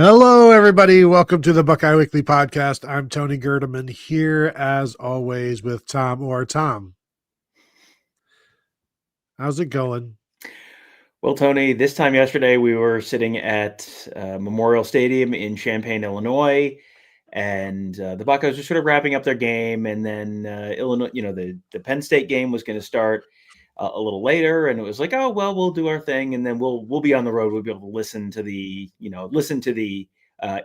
Hello, everybody. Welcome to the Buckeye Weekly Podcast. I'm Tony Gerdeman here, as always, with Tom Orr. Tom, how's it going? Well, Tony, this time yesterday we were sitting at Memorial Stadium in Champaign, Illinois, and the Buckeyes were sort of wrapping up their game, and then Illinois, the Penn State game was going to start a little later, and it was like, oh well, we'll do our thing, and then we'll be on the road. We'll be able to listen to the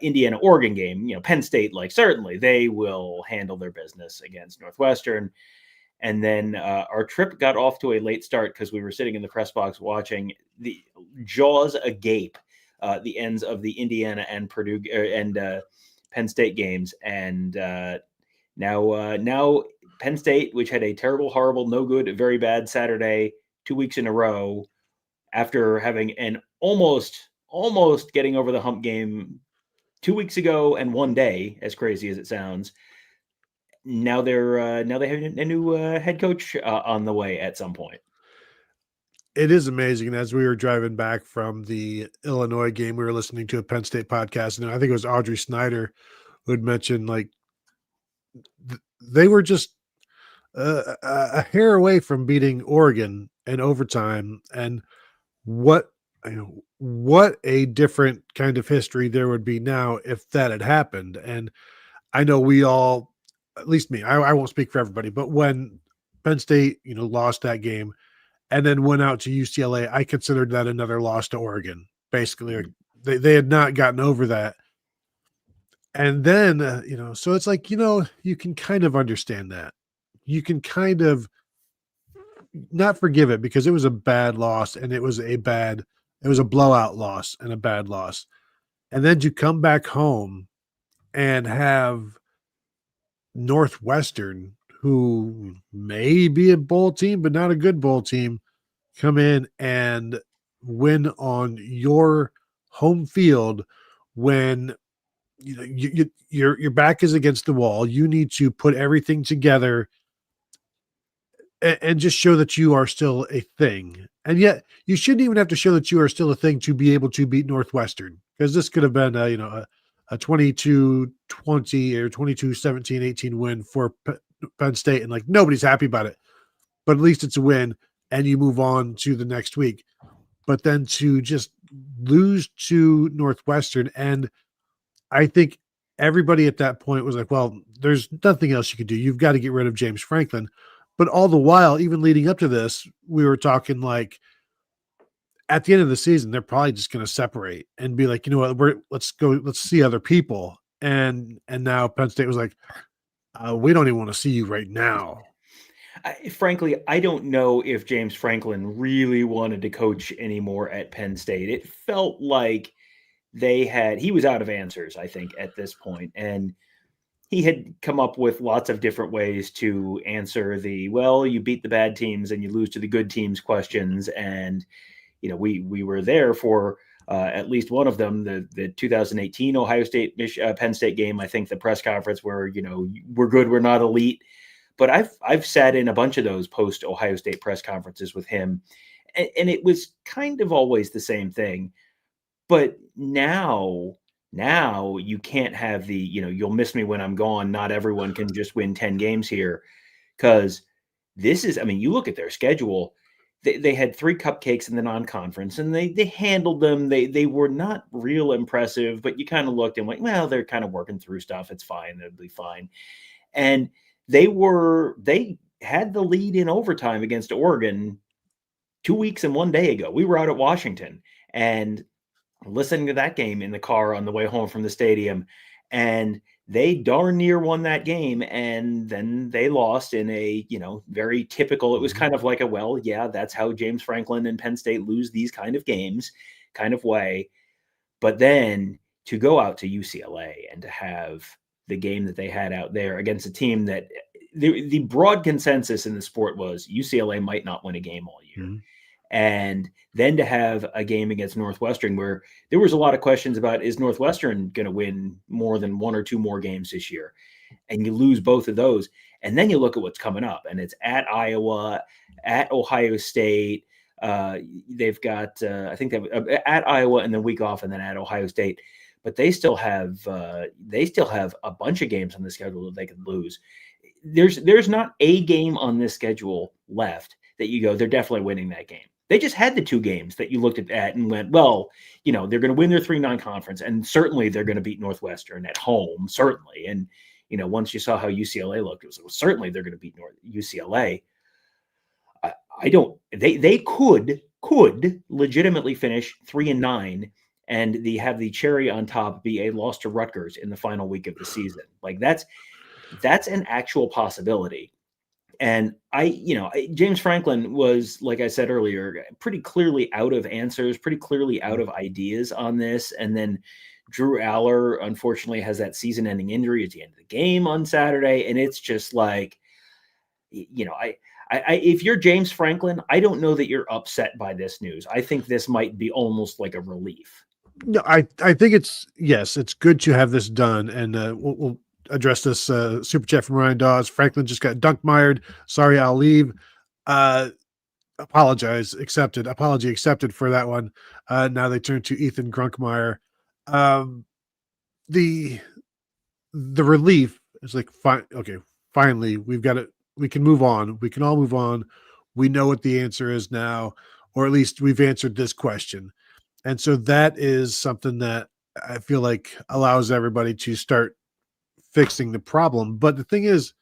Indiana Oregon game. Penn State, like certainly they will handle their business against Northwestern. And then our trip got off to a late start because we were sitting in the press box watching the jaws agape, the ends of the Indiana and Purdue and Penn State games. And now Penn State, which had a terrible, horrible, no good, very bad Saturday 2 weeks in a row, after having an almost getting over the hump game 2 weeks ago and one day, as crazy as it sounds. Now they have a new head coach on the way at some point. It is amazing. And as we were driving back from the Illinois game, we were listening to a Penn State podcast, and I think it was Audrey Snyder who had mentioned they were just a hair away from beating Oregon in overtime, and what a different kind of history there would be now if that had happened. And I know we all, at least me, I won't speak for everybody, but when Penn State, lost that game and then went out to UCLA, I considered that another loss to Oregon. Basically, they had not gotten over that. And then, so it's like, you can kind of understand that. You can kind of not forgive it because it was a bad loss and it was a blowout loss and a bad loss. And then to come back home and have Northwestern, who may be a bowl team, but not a good bowl team, come in and win on your home field when your back is against the wall. You need to put everything together and just show that you are still a thing. And yet you shouldn't even have to show that you are still a thing to be able to beat Northwestern, because this could have been a 22-20 or 22-17-18 win for Penn State, and like nobody's happy about it. But at least it's a win, and you move on to the next week. But then to just lose to Northwestern, and I think everybody at that point was like, well, there's nothing else you can do. You've got to get rid of James Franklin. But all the while, even leading up to this, we were talking like at the end of the season, they're probably just going to separate and be like, you know what, let's see other people. And now Penn State was like, we don't even want to see you right now. Frankly, I don't know if James Franklin really wanted to coach anymore at Penn State. It felt like he was out of answers, I think, at this point. And he had come up with lots of different ways to answer you beat the bad teams and you lose to the good teams questions. And, we were there for at least one of them, the 2018 Ohio State Penn State game. I think the press conference where, we're good, we're not elite. But I've sat in a bunch of those post Ohio State press conferences with him, and it was kind of always the same thing. But now you can't have you'll miss me when I'm gone. Not everyone can just win 10 games here, because you look at their schedule. They had 3 cupcakes in the non-conference, and they handled them. They were not real impressive, but you kind of looked and went, well, they're kind of working through stuff. It's fine. It'll be fine. And they had the lead in overtime against Oregon 2 weeks and one day ago. We were out at Washington and listening to that game in the car on the way home from the stadium, and they darn near won that game. And then they lost in a, very typical, it was kind of like that's how James Franklin and Penn State lose these kind of games kind of way. But then to go out to UCLA and to have the game that they had out there against a team that the broad consensus in the sport was UCLA might not win a game all year. Mm-hmm. And then to have a game against Northwestern where there was a lot of questions about, is Northwestern going to win more than 1 or 2 more games this year? And you lose both of those. And then you look at what's coming up, and it's at Iowa, at Ohio State. They've got, I think, at Iowa and then week off, and then at Ohio State. but they still have a bunch of games on the schedule that they could lose. There's not a game on this schedule left that you go, they're definitely winning that game. They just had the 2 games that you looked at and went, well, they're going to win their 3 non-conference, and certainly they're going to beat Northwestern at home, certainly. And once you saw how UCLA looked, it was certainly they're going to beat UCLA. I don't. They could legitimately finish 3-9, and have the cherry on top be a loss to Rutgers in the final week of the season. Like that's an actual possibility. And James Franklin was, like I said earlier, pretty clearly out of answers, pretty clearly out of ideas on this. And then Drew Aller, unfortunately, has that season-ending injury at the end of the game on Saturday. And it's just like, if you're James Franklin, I don't know that you're upset by this news. I think this might be almost like a relief. No, I think it's good to have this done. And we'll address this super chat from Ryan Dawes. Franklin just got dunk-mired. Sorry, I'll leave. Apology accepted for that one. Now they turn to Ethan Grunkmeyer. The relief is like, fine, okay, finally we've got it. We can move on. We can all move on. We know what the answer is now, or at least we've answered this question. And so that is something that I feel like allows everybody to start fixing the problem. But the thing is,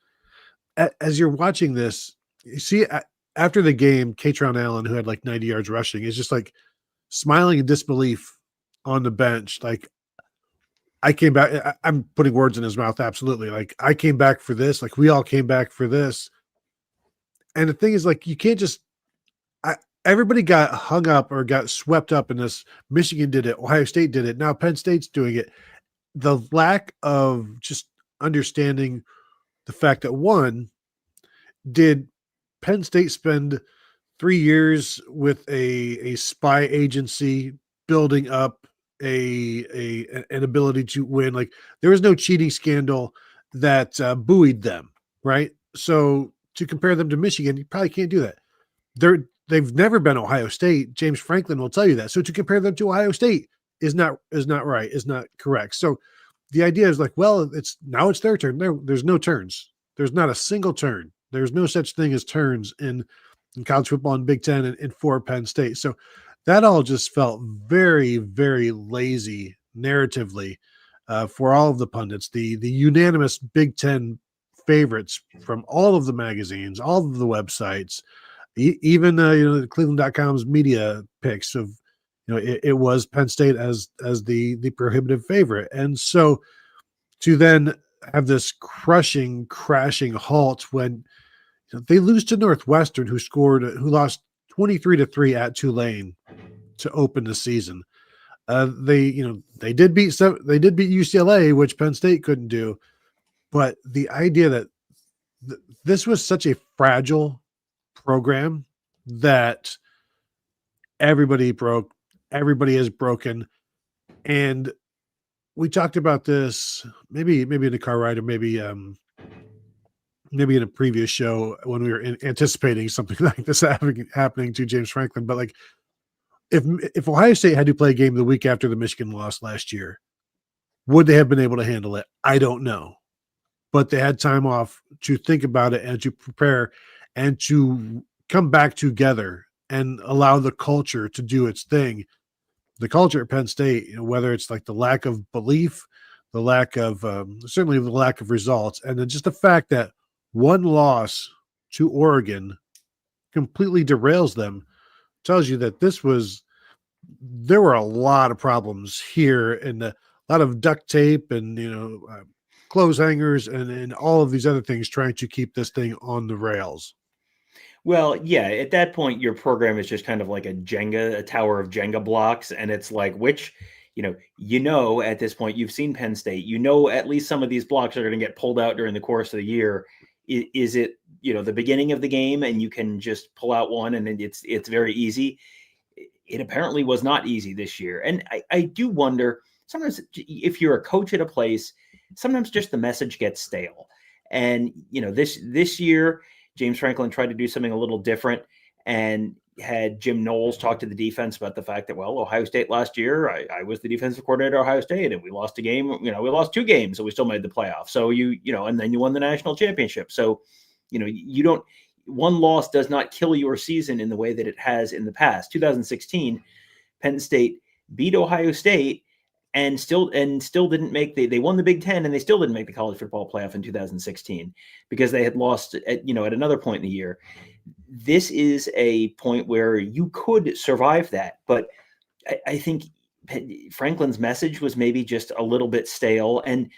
as you're watching this, you see after the game, Katron Allen, who had like 90 yards rushing, is just like smiling in disbelief on the bench. Like, I came back. I'm putting words in his mouth. Absolutely. Like, I came back for this. Like, we all came back for this. And the thing is, like, you can't just, everybody got hung up or got swept up in this. Michigan did it. Ohio State did it. Now Penn State's doing it. The lack of just understanding the fact that, one, did Penn State spend 3 years with a spy agency building up an ability to win? Like, there was no cheating scandal that buoyed them, right? So to compare them to Michigan, you probably can't do that. They've never been Ohio State. James Franklin will tell you that. So to compare them to Ohio State is not right, is not correct. So the idea is like, well, it's their turn. There's no turns. There's not a single turn. There's no such thing as turns in college football and Big Ten and for Penn State. So that all just felt very, very lazy narratively for all of the pundits, the unanimous Big Ten favorites from all of the magazines, all of the websites, even the Cleveland.com's media picks of, it was Penn State as the prohibitive favorite. And so to then have this crashing halt when they lose to Northwestern, who lost 23-3 at Tulane to open the season. They did beat UCLA, which Penn State couldn't do. But the idea that this was such a fragile program that everybody is broken. And we talked about this maybe in the car ride, or maybe in a previous show when we were anticipating something like this happening to James Franklin. But like, if Ohio State had to play a game the week after the Michigan loss last year, would they have been able to handle it? I don't know. But they had time off to think about it and to prepare and to come back together and allow the culture to do its thing. The culture at Penn State, whether it's like the lack of belief, the lack of certainly the lack of results, and then just the fact that one loss to Oregon completely derails them, tells you that there were a lot of problems here, and a lot of duct tape and clothes hangers and all of these other things trying to keep this thing on the rails. Well, yeah, at that point, your program is just kind of like a tower of Jenga blocks. And it's like, which, at this point, you've seen Penn State, at least some of these blocks are going to get pulled out during the course of the year. Is it, the beginning of the game and you can just pull out one and it's very easy? It apparently was not easy this year. And I do wonder, sometimes if you're a coach at a place, sometimes just the message gets stale. And, this year, James Franklin tried to do something a little different. And, had Jim Knowles talk to the defense about the fact that, well, Ohio State last year, I was the defensive coordinator at Ohio State, and we lost a game. We lost 2 games, and we still made the playoffs. So and then you won the national championship. So, you don't. One loss does not kill your season in the way that it has in the past. 2016, Penn State beat Ohio State and still didn't make they won the Big Ten, and they still didn't make the college football playoff in 2016 because they had lost at another point in the year. This is a point where you could survive that, but I think Franklin's message was maybe just a little bit stale. And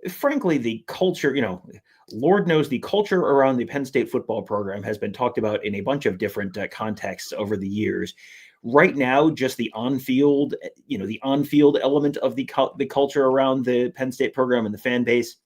frankly, the culture, Lord knows the culture around the Penn State football program has been talked about in a bunch of different contexts over the years. Right now, just the on-field, the on-field element of the culture around the Penn State program and the fan base.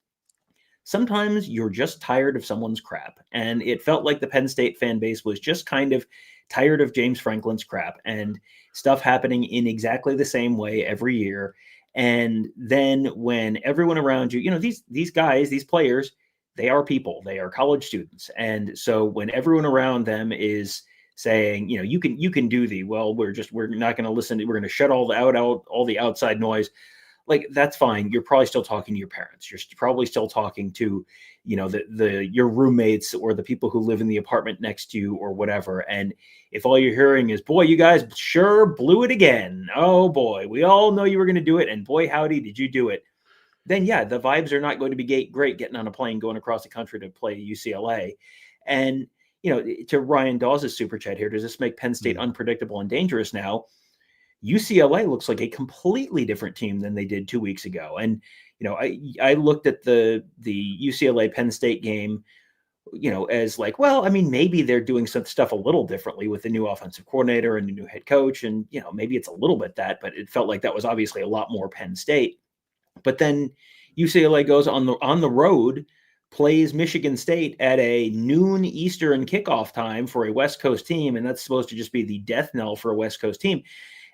Sometimes you're just tired of someone's crap. And it felt like the Penn State fan base was just kind of tired of James Franklin's crap and stuff happening in exactly the same way every year. And then when everyone around you, these guys, these players, they are people, they are college students. And so when everyone around them is saying, you can do we're not going to listen. We're going to shut all the outside noise. Like, that's fine. You're probably still talking to your parents. You're probably still talking to, your roommates or the people who live in the apartment next to you or whatever. And if all you're hearing is, boy, you guys sure blew it again. Oh boy, we all know you were going to do it. And boy, howdy, did you do it? Then yeah, the vibes are not going to be great getting on a plane, going across the country to play UCLA. And, to Ryan Dawes' super chat here, does this make Penn State unpredictable and dangerous now? UCLA looks like a completely different team than they did 2 weeks ago. And, I looked at the UCLA Penn State game, as like, well, I mean, maybe they're doing some stuff a little differently with the new offensive coordinator and the new head coach. And, maybe it's a little bit that, but it felt like that was obviously a lot more Penn State. But then UCLA goes on the road, plays Michigan State at a noon Eastern kickoff time for a West Coast team. And that's supposed to just be the death knell for a West Coast team.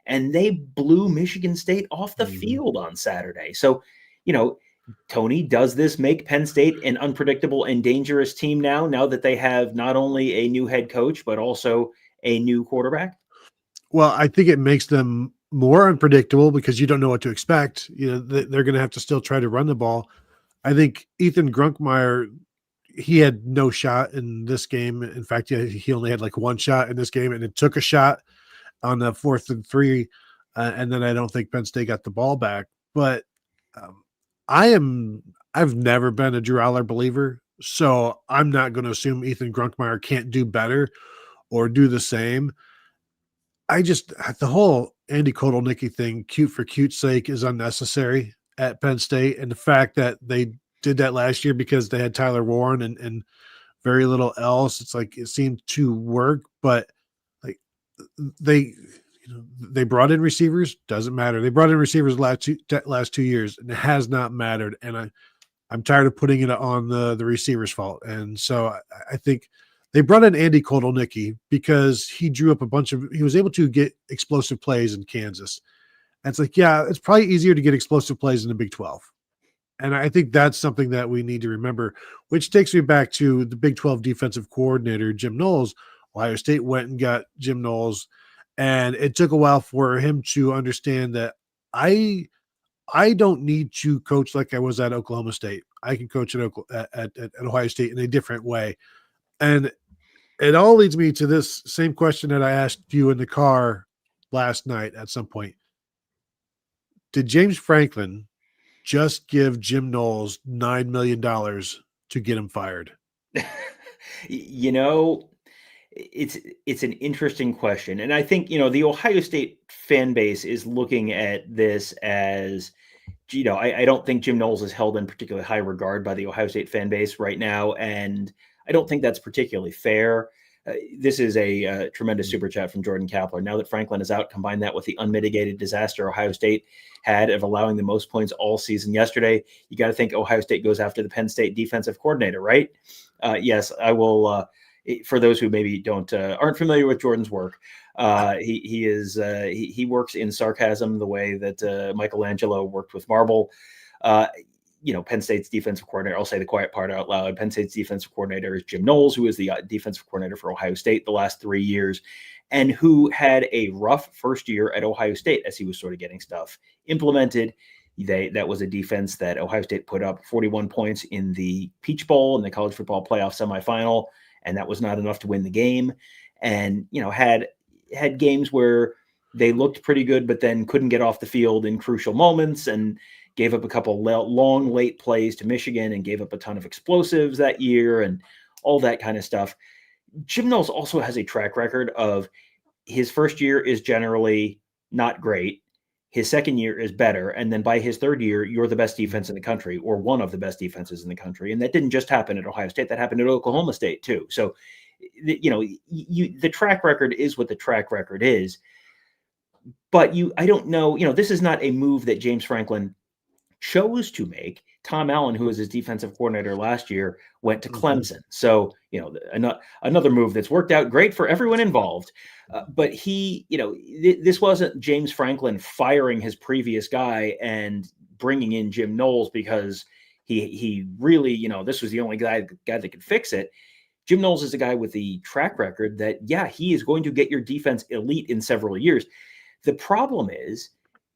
And they blew Michigan State off the field on Saturday. So, Tony, does this make Penn State an unpredictable and dangerous team now that they have not only a new head coach, but also a new quarterback? Well, I think it makes them more unpredictable because you don't know what to expect. They're going to have to still try to run the ball. I think Ethan Grunkmeyer, he had no shot in this game. In fact, he only had like one shot in this game, and it took a shot on the 4th and 3. And then I don't think Penn State got the ball back. But I've never been a Drew Aller believer, so I'm not going to assume Ethan Grunkmeyer can't do better or do the same. The whole Andy Kotelnicki thing, cute for cute's sake, is unnecessary at Penn State. And the fact that they did that last year because they had Tyler Warren and very little else, it's like it seemed to work, but like they brought in receivers, doesn't matter. They brought in receivers last 2 years, and it has not mattered. And I'm tired of putting it on the receiver's fault. And so I think they brought in Andy Kotelnicki because he drew up he was able to get explosive plays in Kansas. And it's like, yeah, it's probably easier to get explosive plays in the Big 12. And I think that's something that we need to remember, which takes me back to the Big 12 defensive coordinator, Jim Knowles. Ohio State went and got Jim Knowles, and it took a while for him to understand that I don't need to coach like I was at Oklahoma State. I can coach at Ohio State in a different way. And it all leads me to this same question that I asked you in the car last night at some point. Did James Franklin just give Jim Knowles $9 million to get him fired? It's an interesting question. And I think, the Ohio State fan base is looking at this as, I don't think Jim Knowles is held in particularly high regard by the Ohio State fan base right now. And I don't think that's particularly fair. This is a tremendous super chat from Jordan Kapler. Now that Franklin is out, combine that with the unmitigated disaster Ohio State had of allowing the most points all season yesterday, you got to think Ohio State goes after the Penn State defensive coordinator, right? Yes, I will. For those who maybe aren't familiar with Jordan's work, he works in sarcasm the way that Michelangelo worked with marble. Penn State's defensive coordinator, I'll say the quiet part out loud. Penn State's defensive coordinator is Jim Knowles, who is the defensive coordinator for Ohio State the last 3 years, and who had a rough first year at Ohio State as he was sort of getting stuff implemented. That was a defense that Ohio State put up 41 points in the Peach Bowl in the college football playoff semifinal, and that was not enough to win the game. And had games where they looked pretty good, but then couldn't get off the field in crucial moments, and gave up a couple long late plays to Michigan, and gave up a ton of explosives that year, and all that kind of stuff. Jim Knowles also has a track record of his first year is generally not great. His second year is better. And then by his third year, you're the best defense in the country, or one of the best defenses in the country. And that didn't just happen at Ohio State. That happened at Oklahoma State too. So, the track record is what the track record is. But I don't know, this is not a move that James Franklin chose to make. Tom Allen, who was his defensive coordinator last year, went to Clemson. So, another move that's worked out great for everyone involved. But this wasn't James Franklin firing his previous guy and bringing in Jim Knowles because he really, this was the only guy that could fix it. Jim Knowles is a guy with the track record that, he is going to get your defense elite in several years. The problem is,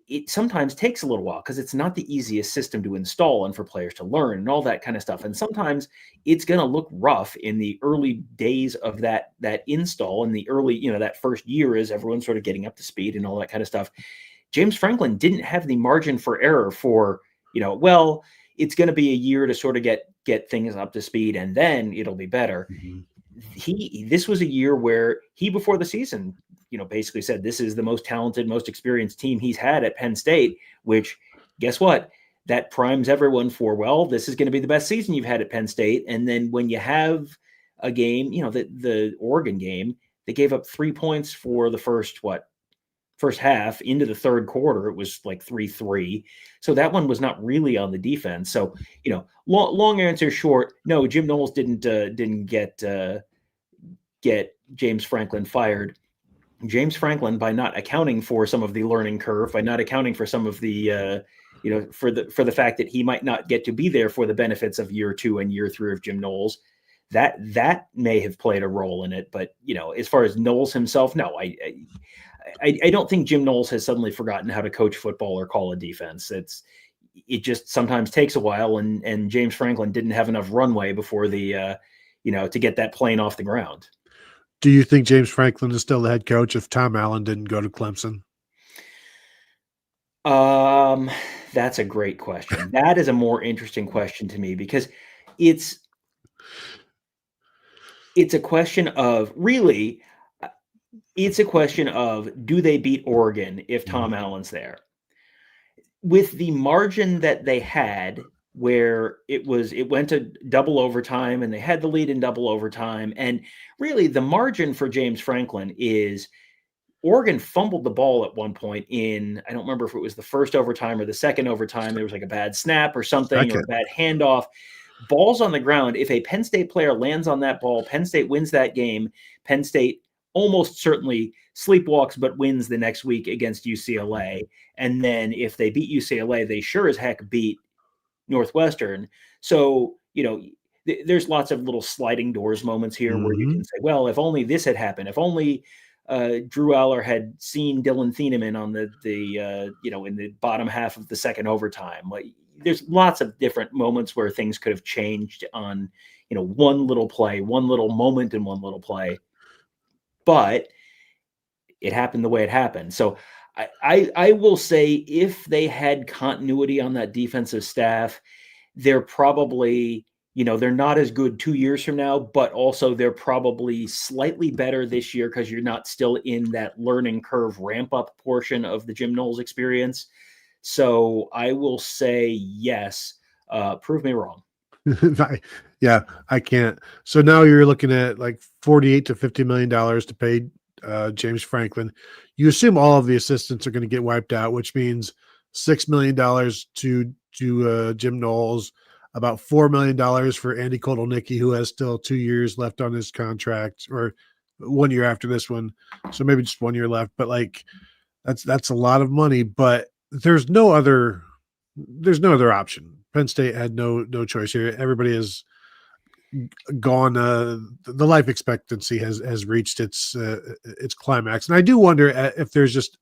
it sometimes takes a little while because it's not the easiest system to install and for players to learn and all that kind of stuff. And sometimes it's going to look rough in the early days of that install, and the early, that first year as everyone's sort of getting up to speed and all that kind of stuff. James Franklin didn't have the margin for error for, it's going to be a year to sort of get things up to speed and then it'll be better. Mm-hmm. This was a year where he, before the season, basically said this is the most talented, most experienced team he's had at Penn State, which, guess what? That primes everyone for, this is going to be the best season you've had at Penn State. And then when you have a game, the Oregon game, they gave up 3 points for the first half. Into the third quarter, it was like 3-3. So that one was not really on the defense. So, long answer short, no, Jim Knowles didn't get James Franklin fired. James Franklin, by not accounting for some of the learning curve, by not accounting for some of the, for the fact that he might not get to be there for the benefits of year 2 and year 3 of Jim Knowles, that may have played a role in it. But, as far as Knowles himself, no, I don't think Jim Knowles has suddenly forgotten how to coach football or call a defense. It just sometimes takes a while, and James Franklin didn't have enough runway before to get that plane off the ground. Do you think James Franklin is still the head coach if Tom Allen didn't go to Clemson? That's a great question. That is a more interesting question to me, because it's a question of do they beat Oregon if Tom Allen's there? With the margin that they had, where it went to double overtime and they had the lead in double overtime. And really the margin for James Franklin is Oregon fumbled the ball at one point in, I don't remember if it was the first overtime or the second overtime. There was like a bad snap or something, or a bad handoff. Ball's on the ground. If a Penn State player lands on that ball, Penn State wins that game. Penn State almost certainly sleepwalks, but wins the next week against UCLA. And then if they beat UCLA, they sure as heck beat Northwestern. So, there's lots of little sliding doors moments here where you can say, well, if only this had happened, if only Drew Aller had seen Dylan Thieneman on the in the bottom half of the second overtime. Like, there's lots of different moments where things could have changed on, one little play, one little moment in one little play. But it happened the way it happened. So I will say, if they had continuity on that defensive staff, they're probably, they're not as good 2 years from now, but also they're probably slightly better this year because you're not still in that learning curve ramp up portion of the Jim Knowles experience. So I will say yes. Prove me wrong. I can't. So now you're looking at like $48 to $50 million to pay James Franklin. You assume all of the assistants are going to get wiped out, which means $6 million to Jim Knowles, about $4 million for Andy Kotelnicki, who has still 2 years left on his contract, or 1 year after this one. So maybe just 1 year left, but like that's a lot of money, but there's no other option. Penn State had no choice here. Everybody has gone. The life expectancy has reached its climax, and I do wonder if there's just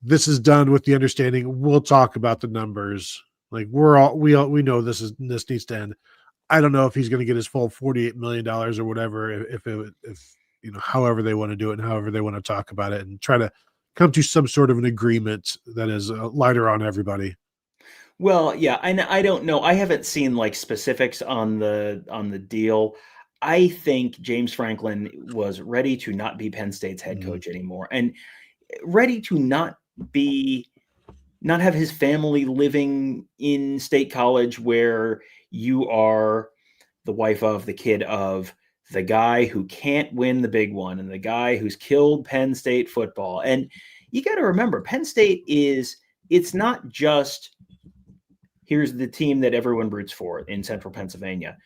this is done with the understanding we'll talk about the numbers. Like we know this needs to end. I don't know if he's going to get his full $48 million or whatever, if however they want to do it and however they want to talk about it and try to come to some sort of an agreement that is lighter on everybody. Well, yeah, I don't know. I haven't seen like specifics on the deal. I think James Franklin was ready to not be Penn State's head coach anymore, and ready to not have his family living in State College where you are the wife of, the kid of, the guy who can't win the big one and the guy who's killed Penn State football. And you got to remember, Penn State it's not just here's the team that everyone roots for in Central Pennsylvania.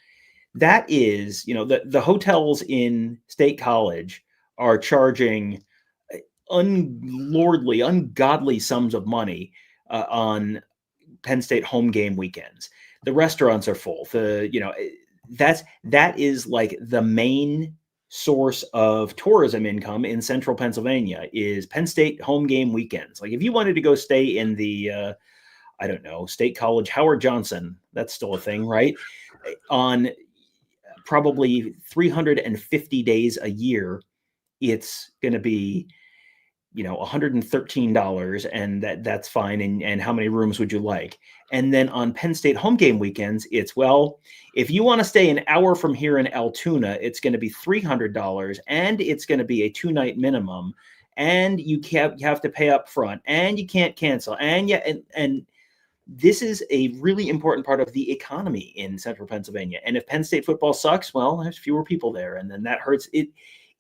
That is, the hotels in State College are charging ungodly sums of money on Penn State home game weekends. The restaurants are full. That is like the main source of tourism income in Central Pennsylvania is Penn State home game weekends. Like if you wanted to go stay in the I don't know, State College Howard Johnson, that's still a thing, right? On probably 350 days a year, it's going to be $113, and that's fine. And how many rooms would you like? And then on Penn State home game weekends, it's, well, if you want to stay an hour from here in Altoona, it's going to be $300, and it's going to be a 2-night minimum, and you have to pay up front, and you can't cancel, and this is a really important part of the economy in Central Pennsylvania. And if Penn State football sucks, well, there's fewer people there, and then that hurts.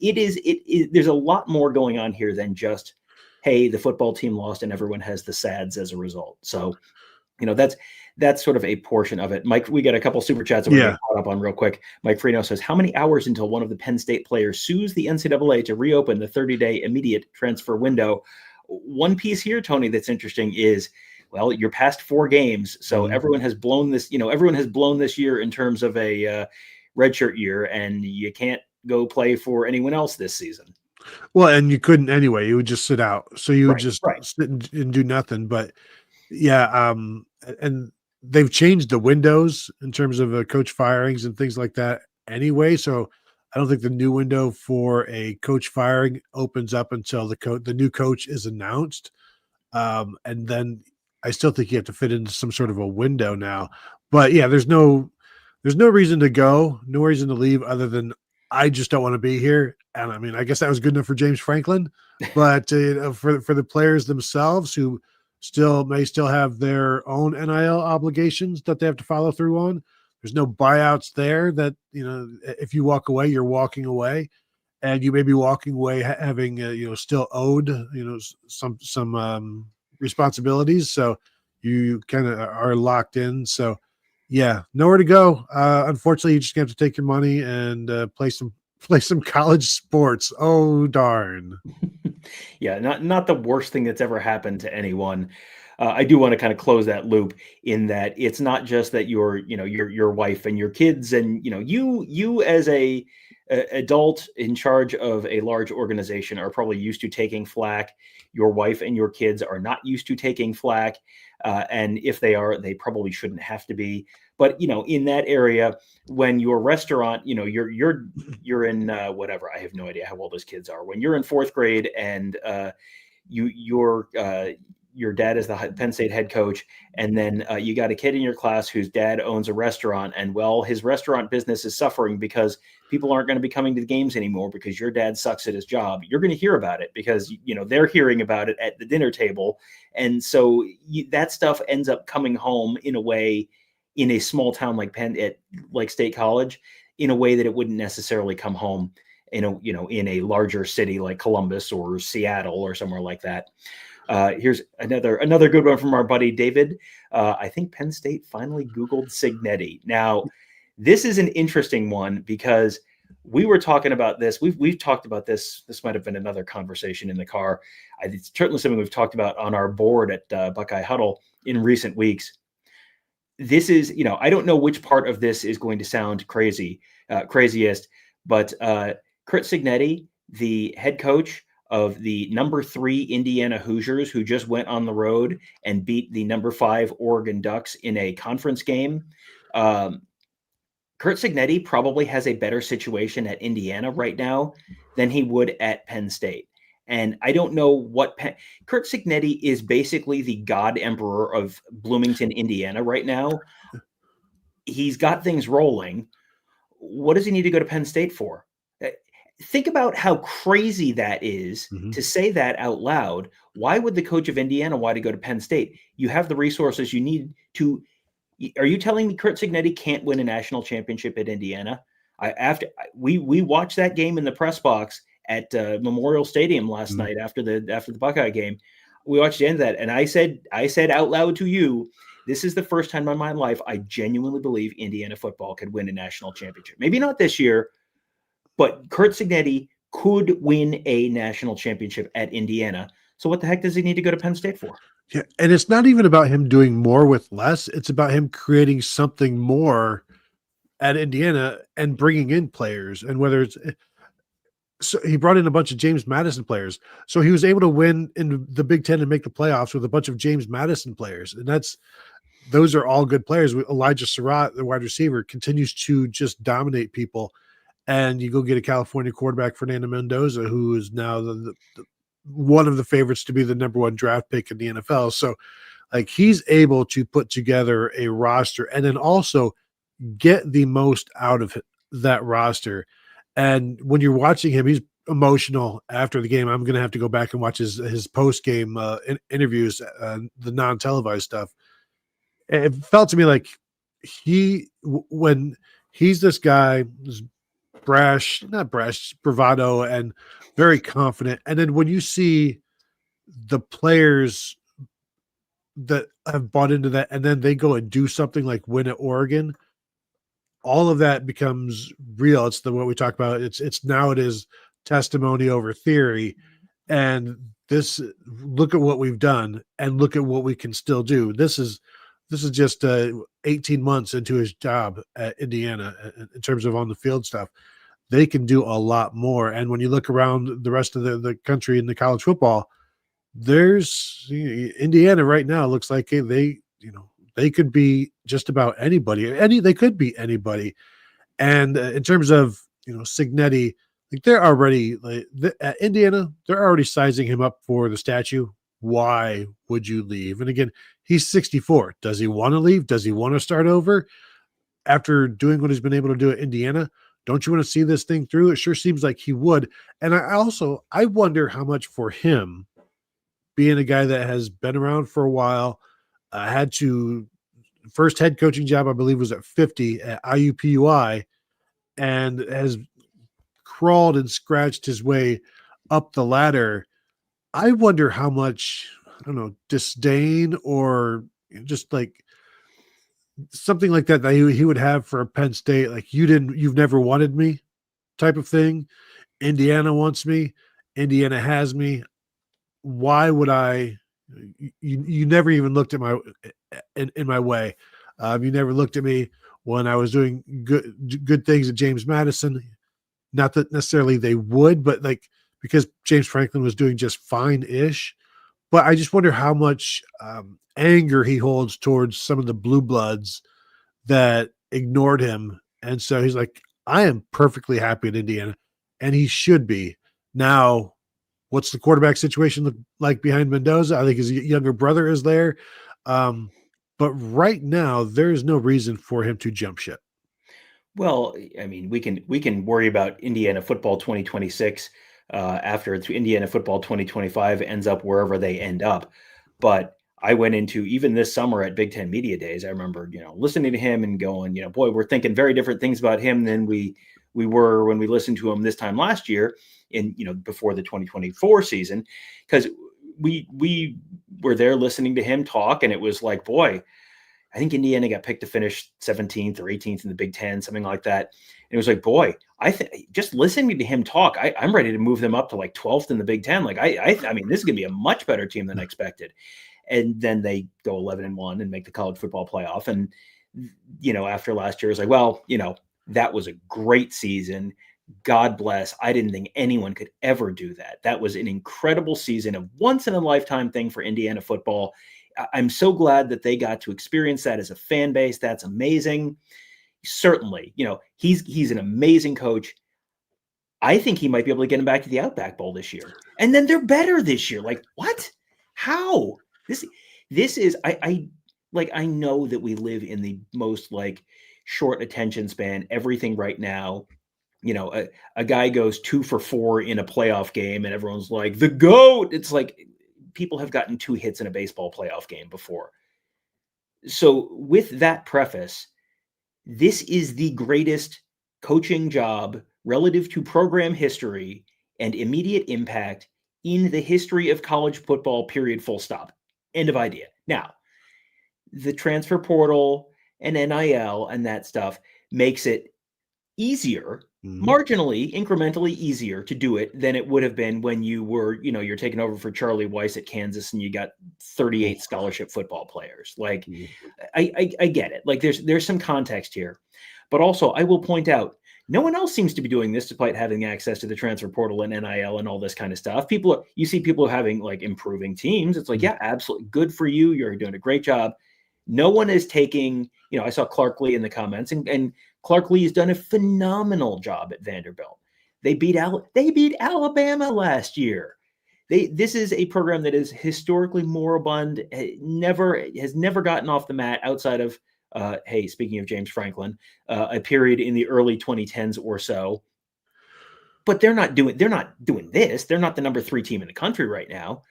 There's a lot more going on here than just, hey, the football team lost and everyone has the sads as a result. So, that's sort of a portion of it. Mike, we got a couple super chats that we're going to caught up on real quick. Mike Freno says, how many hours until one of the Penn State players sues the NCAA to reopen the 30-day immediate transfer window? One piece here, Tony, that's interesting is, well, you're past 4 games. So everyone has blown this, everyone has blown this year in terms of a redshirt year, and you can't go play for anyone else this season. Well, and you couldn't anyway. You would just sit out. So you would just sit and do nothing. But yeah, and they've changed the windows in terms of coach firings and things like that anyway. So I don't think the new window for a coach firing opens up until the new coach is announced. And then I still think you have to fit into some sort of a window now. But yeah, there's no reason to go, no reason to leave other than I just don't want to be here. And I mean, I guess that was good enough for James Franklin, but for the players themselves who may still have their own NIL obligations that they have to follow through on. There's no buyouts there that, if you walk away, you're walking away, and you may be walking away having, still owed, some responsibilities. So you kind of are locked in. So yeah, nowhere to go. Unfortunately, you just have to take your money and play some college sports. Oh, darn. Yeah, not the worst thing that's ever happened to anyone. I do want to kind of close that loop in that it's not just that your wife and your kids and you as a adult in charge of a large organization are probably used to taking flack. Your wife and your kids are not used to taking flack, and if they are, they probably shouldn't have to be. But in that area, when your restaurant, you're in whatever, I have no idea how old those kids are. When you're in 4th grade and your dad is the Penn State head coach, and then you got a kid in your class whose dad owns a restaurant, and well, his restaurant business is suffering because people aren't going to be coming to the games anymore because your dad sucks at his job. You're going to hear about it because they're hearing about it at the dinner table, and so that stuff ends up coming home in a way in a small town like like State College, in a way that it wouldn't necessarily come home in a larger city like Columbus or Seattle or somewhere like that. Here's another good one from our buddy David. I think Penn State finally Googled Cignetti. Now, this is an interesting one because we were talking about this. We've talked about this. This might have been another conversation in the car. It's certainly something we've talked about on our board at Buckeye Huddle in recent weeks. this is, I don't know which part of this is going to sound craziest, but Curt Cignetti, the head coach of the number 3 Indiana Hoosiers, who just went on the road and beat the number 5 Oregon Ducks in a conference game. Curt Cignetti probably has a better situation at Indiana right now than he would at Penn State. And I don't know what Curt Cignetti is basically the God Emperor of Bloomington, Indiana right now. He's got things rolling. What does he need to go to Penn State for? Think about how crazy that is to say that out loud. Why would the coach of Indiana want to go to Penn State? You have the resources you need to. Are you telling me Curt Cignetti can't win a national championship at Indiana? We watched that game in the press box at Memorial Stadium last night after the Buckeye game. We watched the end of that, and I said out loud to you, this is the first time in my life I genuinely believe Indiana football could win a national championship. Maybe not this year, but Curt Cignetti could win a national championship at Indiana. So what the heck does he need to go to Penn State for? Yeah, and it's not even about him doing more with less. It's about him creating something more at Indiana and bringing in players. And whether it's so he brought in a bunch of James Madison players, so he was able to win in the Big Ten and make the playoffs with a bunch of James Madison players, and those are all good players. Elijah Surratt, the wide receiver, continues to just dominate people. And you go get a California quarterback, Fernando Mendoza, who is now the one of the favorites to be the number 1 draft pick in the NFL. So like he's able to put together a roster and then also get the most out of that roster. And when you're watching him, he's emotional after the game. I'm going to have to go back and watch his post-game interviews, the non-televised stuff. It felt to me like when he's this guy, not brash, bravado, and very confident. And then when you see the players that have bought into that, and then they go and do something like win at Oregon, all of that becomes real. It's what we talk about. Now it is testimony over theory. And look at what we've done and look at what we can still do. This is just 18 months into his job at Indiana in terms of on the field stuff. They can do a lot more. And when you look around the rest of the country in the college football, there's Indiana right now looks like they could be just about anybody. They could be anybody. And in terms of Cignetti, like they're already at Indiana, they're already sizing him up for the statue. Why would you leave? And again, he's 64. Does he want to leave? Does he want to start over after doing what he's been able to do at Indiana? Don't you want to see this thing through? It sure seems like he would. And I wonder how much for him, being a guy that has been around for a while, had to first head coaching job, I believe, was at 50 at IUPUI, and has crawled and scratched his way up the ladder. I wonder how much, I don't know, disdain or just like something like that he would have for Penn State, like you've never wanted me type of thing. Indiana wants me. Indiana has me. Why would I? You never even looked at in my way. You never looked at me when I was doing good things at James Madison. Not that necessarily they would, but like because James Franklin was doing just fine-ish. But I just wonder how much anger he holds towards some of the blue bloods that ignored him. And so he's like, I am perfectly happy at Indiana, and he should be. Now, what's the quarterback situation look like behind Mendoza? I think his younger brother is there. But right now, there is no reason for him to jump ship. Well, I mean, we can worry about Indiana football 2026 after Indiana football 2025 ends up wherever they end up. But I went into even this summer at Big Ten Media Days. I remember, listening to him and going, boy, we're thinking very different things about him than we were when we listened to him this time last year before the 2024 season, because we were there listening to him talk, and it was like, boy, I think Indiana got picked to finish 17th or 18th in the Big Ten, something like that. And it was like, boy, just listening to him talk, I'm ready to move them up to like 12th in the Big Ten. Like, I mean, this is going to be a much better team than I expected. and then they go 11-1 and make the college football playoff. And, after last year, it's like, well, that was a great season. God bless. I didn't think anyone could ever do that. That was an incredible season, a once in a lifetime thing for Indiana football. I'm so glad that they got to experience that as a fan base. That's amazing. Certainly, he's an amazing coach. I think he might be able to get him back to the Outback Bowl this year. And then they're better this year. Like, what? How? This is I know that we live in the most short attention span, everything right now. A guy goes 2 for 4 in a playoff game and everyone's like, the GOAT. It's like people have gotten 2 hits in a baseball playoff game before. So with that preface, this is the greatest coaching job relative to program history and immediate impact in the history of college football, period, full stop. End of idea. Now, the transfer portal and NIL and that stuff makes it easier, marginally, incrementally easier to do it than it would have been when you were, you're taking over for Charlie Weiss at Kansas and you got 38 scholarship football players. Like, I get it. Like, there's some context here. But also, I will point out, no one else seems to be doing this despite having access to the transfer portal and NIL and all this kind of stuff. You see people having improving teams. It's like, yeah, absolutely. Good for you. You're doing a great job. No one is taking, I saw Clark Lee in the comments, and Clark Lee has done a phenomenal job at Vanderbilt. They beat Alabama last year. This is a program that is historically moribund, has never gotten off the mat outside of, hey, speaking of James Franklin, a period in the early 2010s or so. But they're not doing this. They're not the number 3 team in the country right now.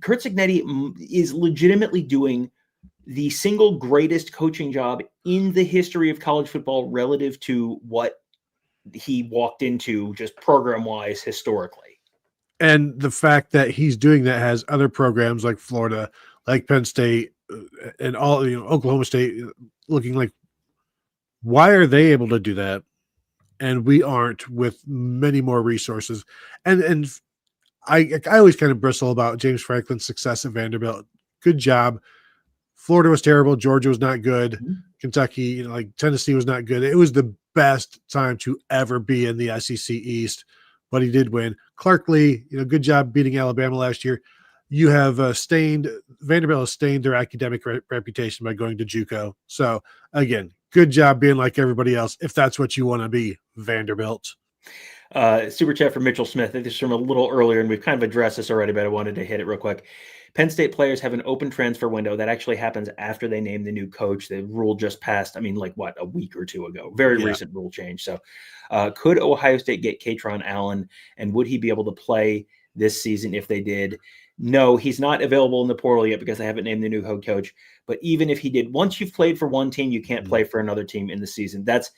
Curt Cignetti is legitimately doing the single greatest coaching job in the history of college football relative to what he walked into just program-wise historically. And the fact that he's doing that has other programs like Florida, like Penn State, and all, Oklahoma State looking like, why are they able to do that and we aren't, with many more resources? And I always kind of bristle about James Franklin's success at Vanderbilt. Good job. Florida was terrible. Georgia was not good. Kentucky, Tennessee was not good. It was the best time to ever be in the SEC East, but he did win. Clark Lee, good job beating Alabama last year. You have Vanderbilt has stained their academic reputation by going to JUCO. So again, good job being like everybody else, if that's what you want to be, Vanderbilt. Super chat from Mitchell Smith. This is from a little earlier, and we've kind of addressed this already, but I wanted to hit it real quick. Penn State players have an open transfer window that actually happens after they name the new coach. The rule just passed, a week or 2 ago. Very recent rule change. So could Ohio State get Katron Allen, and would he be able to play this season if they did? No, he's not available in the portal yet because they haven't named the new head coach. But even if he did, once you've played for one team, you can't play for another team in the season. That's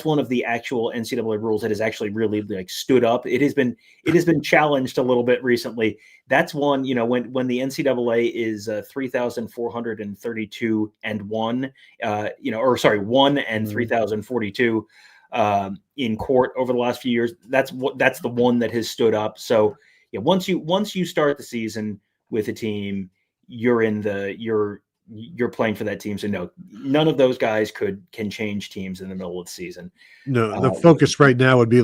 one of the actual NCAA rules that has actually really stood up. It has been challenged a little bit recently. That's one, when the NCAA is 3,432 and 1, 1 and 3,042 in court over the last few years. That's the one that has stood up. So yeah, once you start the season with a team, you're playing for that team. So no, none of those guys can change teams in the middle of the season. No, the focus right now would be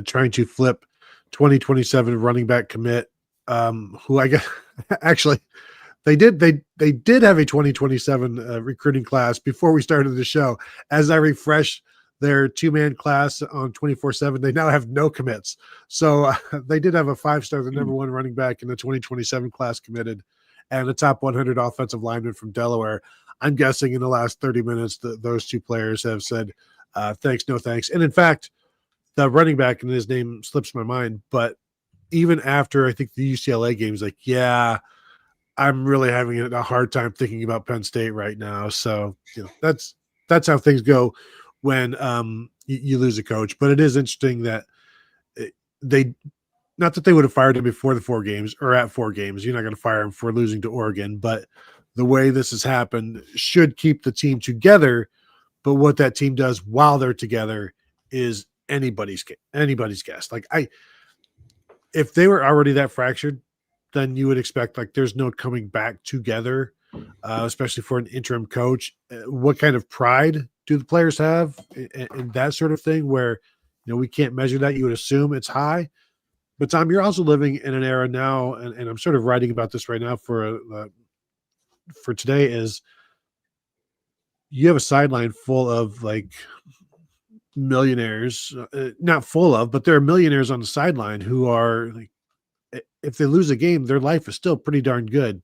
trying to flip 2027 running back commit, who I guess actually they did have a 2027 recruiting class before we started the show. As I refresh their 2-man class on 24/7, they now have no commits. So they did have a 5-star, the number 1 running back in the 2027 class committed, and the top 100 offensive lineman from Delaware. I'm guessing in the last 30 minutes that those 2 players have said, thanks, no thanks. And in fact, the running back, and his name slips my mind, but even after I think the UCLA game, he's like, yeah, I'm really having a hard time thinking about Penn State right now. So that's how things go when you lose a coach. But it is interesting that they – not that they would have fired him before the 4 games or at 4 games. You're not going to fire him for losing to Oregon. But the way this has happened should keep the team together. But what that team does while they're together is anybody's guess. If they were already that fractured, then you would expect like there's no coming back together, especially for an interim coach. What kind of pride do the players have in that sort of thing where, we can't measure that? You would assume it's high. But Tom, you're also living in an era now, and I'm sort of writing about this right now for today, is you have a sideline full of like millionaires, not full of, but there are millionaires on the sideline who are like, if they lose a game, their life is still pretty darn good.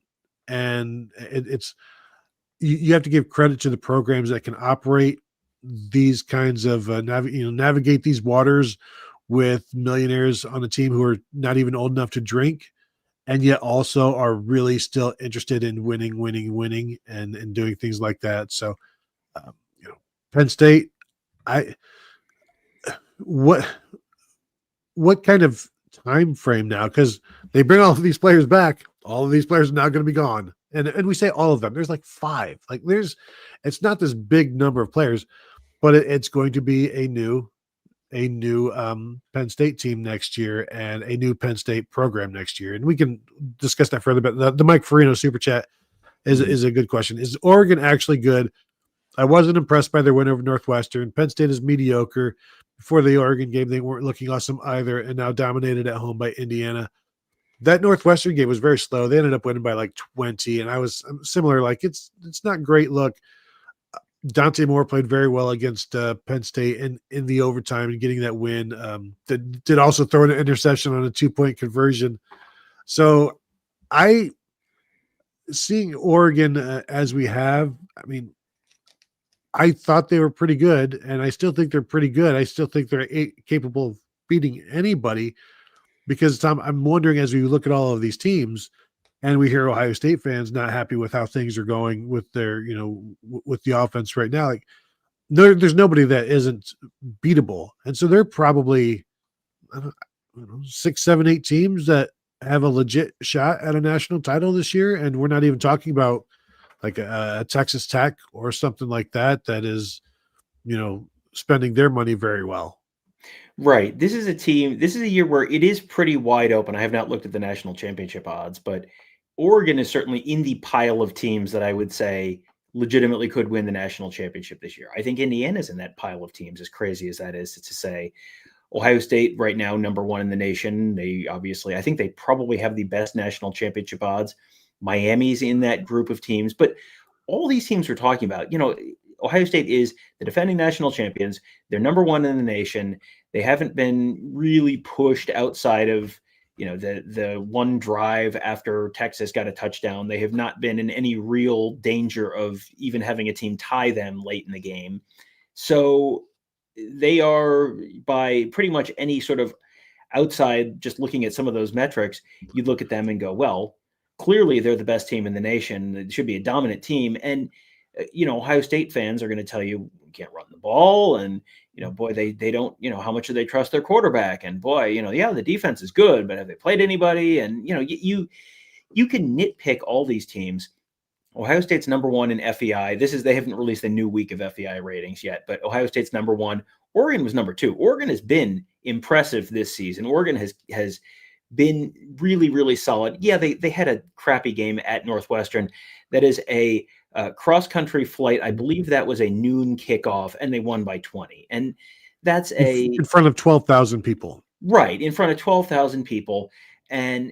And it's, you have to give credit to the programs that can operate these kinds of, navigate these waters with millionaires on a team who are not even old enough to drink, and yet also are really still interested in winning, and doing things like that. So, um, Penn State, I what what kind of time frame now? Because they bring all of these players back, all of these players are now going to be gone, and we say all of them. There's like five. Like it's not this big number of players, but it's going to be a new Penn State team next year and a new Penn State program next year. And we can discuss that further. But the Mike Farino super chat is a good question. Is Oregon actually good? I wasn't impressed by their win over Northwestern. Penn State is mediocre. Before the Oregon game, they weren't looking awesome either, and now dominated at home by Indiana. That Northwestern game was very slow. They ended up winning by like 20, and I'm similar. Like it's not great look. Dante Moore played very well against Penn State in the overtime and getting that win. Did also throw an interception on a 2-point conversion. So seeing Oregon as we have, I mean, I thought they were pretty good, and I still think they're pretty good. I still think they're capable of beating anybody, because Tom, I'm wondering, as we look at all of these teams and we hear Ohio State fans not happy with how things are going with their, with the offense right now, like there's nobody that isn't beatable. And so they're probably, I don't know, 6, 7, 8 teams that have a legit shot at a national title this year. And we're not even talking about like a Texas Tech or something like that is, spending their money very well. Right. This is a year where it is pretty wide open. I have not looked at the national championship odds, but Oregon is certainly in the pile of teams that I would say legitimately could win the national championship this year. I think Indiana's in that pile of teams, as crazy as that is to say. Ohio State right now, number one in the nation. I think they probably have the best national championship odds. Miami's in that group of teams, but all these teams we're talking about, Ohio State is the defending national champions. They're number one in the nation. They haven't been really pushed outside of, the one drive after Texas got a touchdown. They have not been in any real danger of even having a team tie them late in the game. So they are, by pretty much any sort of outside, just looking at some of those metrics, you look at them and go, well, clearly they're the best team in the nation. It should be a dominant team. And, Ohio State fans are going to tell you can't run the ball. And, boy, they don't, how much do they trust their quarterback? And boy, yeah, the defense is good, but have they played anybody? And, you can nitpick all these teams. Ohio State's number one in FEI. They haven't released a new week of FEI ratings yet, but Ohio State's number one. Oregon was number two. Oregon has been impressive this season. Oregon has been really, really solid. Yeah, they had a crappy game at Northwestern. That is a cross-country flight. I believe that was a noon kickoff, and they won by 20. And that's in front of 12,000 people. Right, in front of 12,000 people. And,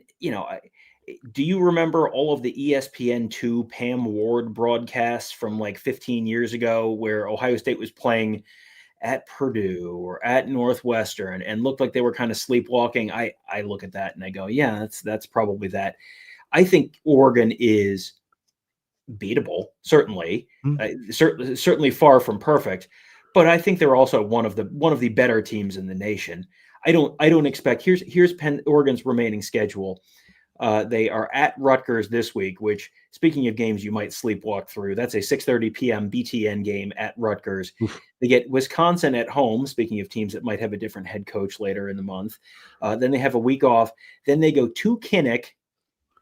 do you remember all of the ESPN2 Pam Ward broadcasts from like 15 years ago where Ohio State was playing at Purdue or at Northwestern and looked like they were kind of sleepwalking? I look at that and I go, yeah, that's probably that. I think Oregon is beatable, certainly, certainly far from perfect, but I think they're also one of the better teams in the nation. I don't expect. Here's Oregon's remaining schedule. They are at Rutgers this week, which, speaking of games you might sleepwalk through, that's a 6:30 p.m. BTN game at Rutgers. Oof. They get Wisconsin at home, speaking of teams that might have a different head coach later in the month. Then they have a week off. Then they go to Kinnick.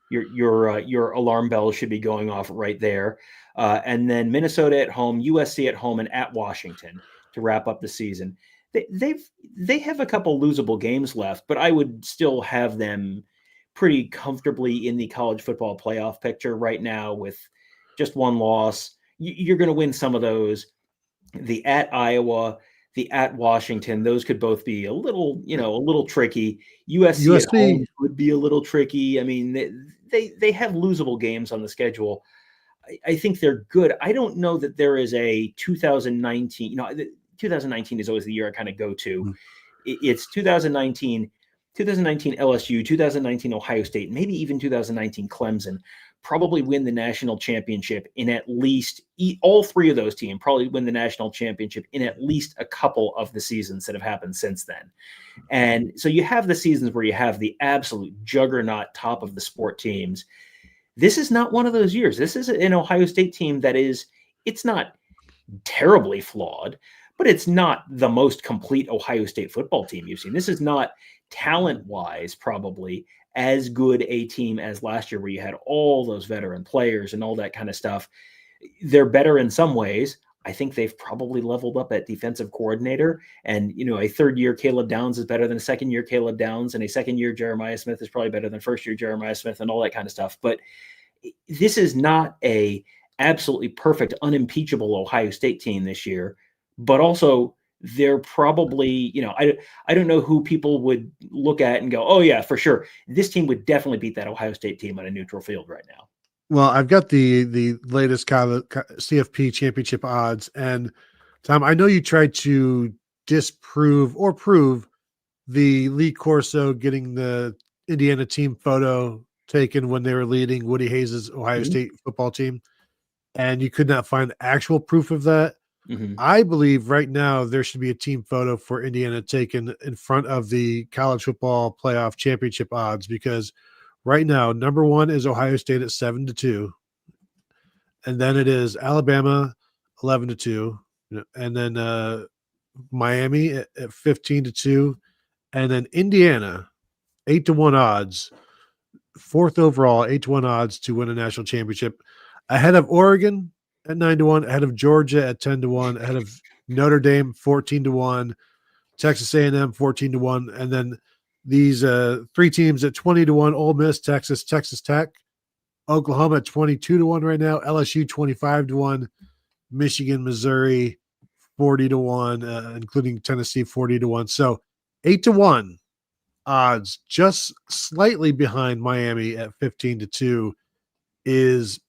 Your alarm bell should be going off right there. And then Minnesota at home, USC at home, and at Washington to wrap up the season. They have a couple losable games left, but I would still have them pretty comfortably in the college football playoff picture right now with just one loss. You're going to win some of those. The at Iowa, the at Washington, those could both be a little tricky. USC at USC, home could be a little tricky. I mean, they have losable games on the schedule. I think they're good. I don't know that there is a 2019. 2019 is always the year I kind of go to. It's 2019 LSU, 2019 Ohio State, maybe even 2019 Clemson probably win the national championship in at least all three of those teams probably win the national championship in at least a couple of the seasons that have happened since then. And so you have the seasons where you have the absolute juggernaut top of the sport teams. This is not one of those years. This is an Ohio State team that it's not terribly flawed, but it's not the most complete Ohio State football team you've seen. This is not talent-wise probably as good a team as last year where you had all those veteran players and all that kind of stuff. They're better in some ways. I think they've probably leveled up at defensive coordinator. And, a third-year Caleb Downs is better than a second-year Caleb Downs, and a second-year Jeremiah Smith is probably better than first-year Jeremiah Smith and all that kind of stuff. But this is not a absolutely perfect, unimpeachable Ohio State team this year, but also they're probably, I don't know who people would look at and go, oh yeah, for sure. This team would definitely beat that Ohio State team on a neutral field right now. well, I've got the latest CFP championship odds. And Tom, I know you tried to disprove or prove the Lee Corso getting the Indiana team photo taken when they were leading Woody Hayes' Ohio State football team. And you could not find actual proof of that. I believe right now there should be a team photo for Indiana taken in front of the college football playoff championship odds, because right now, number one is Ohio State at 7-2. And then it is Alabama 11-2. And then Miami at 15-2. And then Indiana 8-1 odds, fourth overall, 8-1 odds to win a national championship, ahead of Oregon at 9-1, ahead of Georgia at 10-1, ahead of Notre Dame 14-1, Texas A&M 14-1, and then these three teams at 20-1: Ole Miss, Texas Tech, Oklahoma at 22-1 right now, LSU 25-1, Michigan, Missouri 40-1, including Tennessee 40-1. So 8-1 odds, just slightly behind Miami at 15-2, is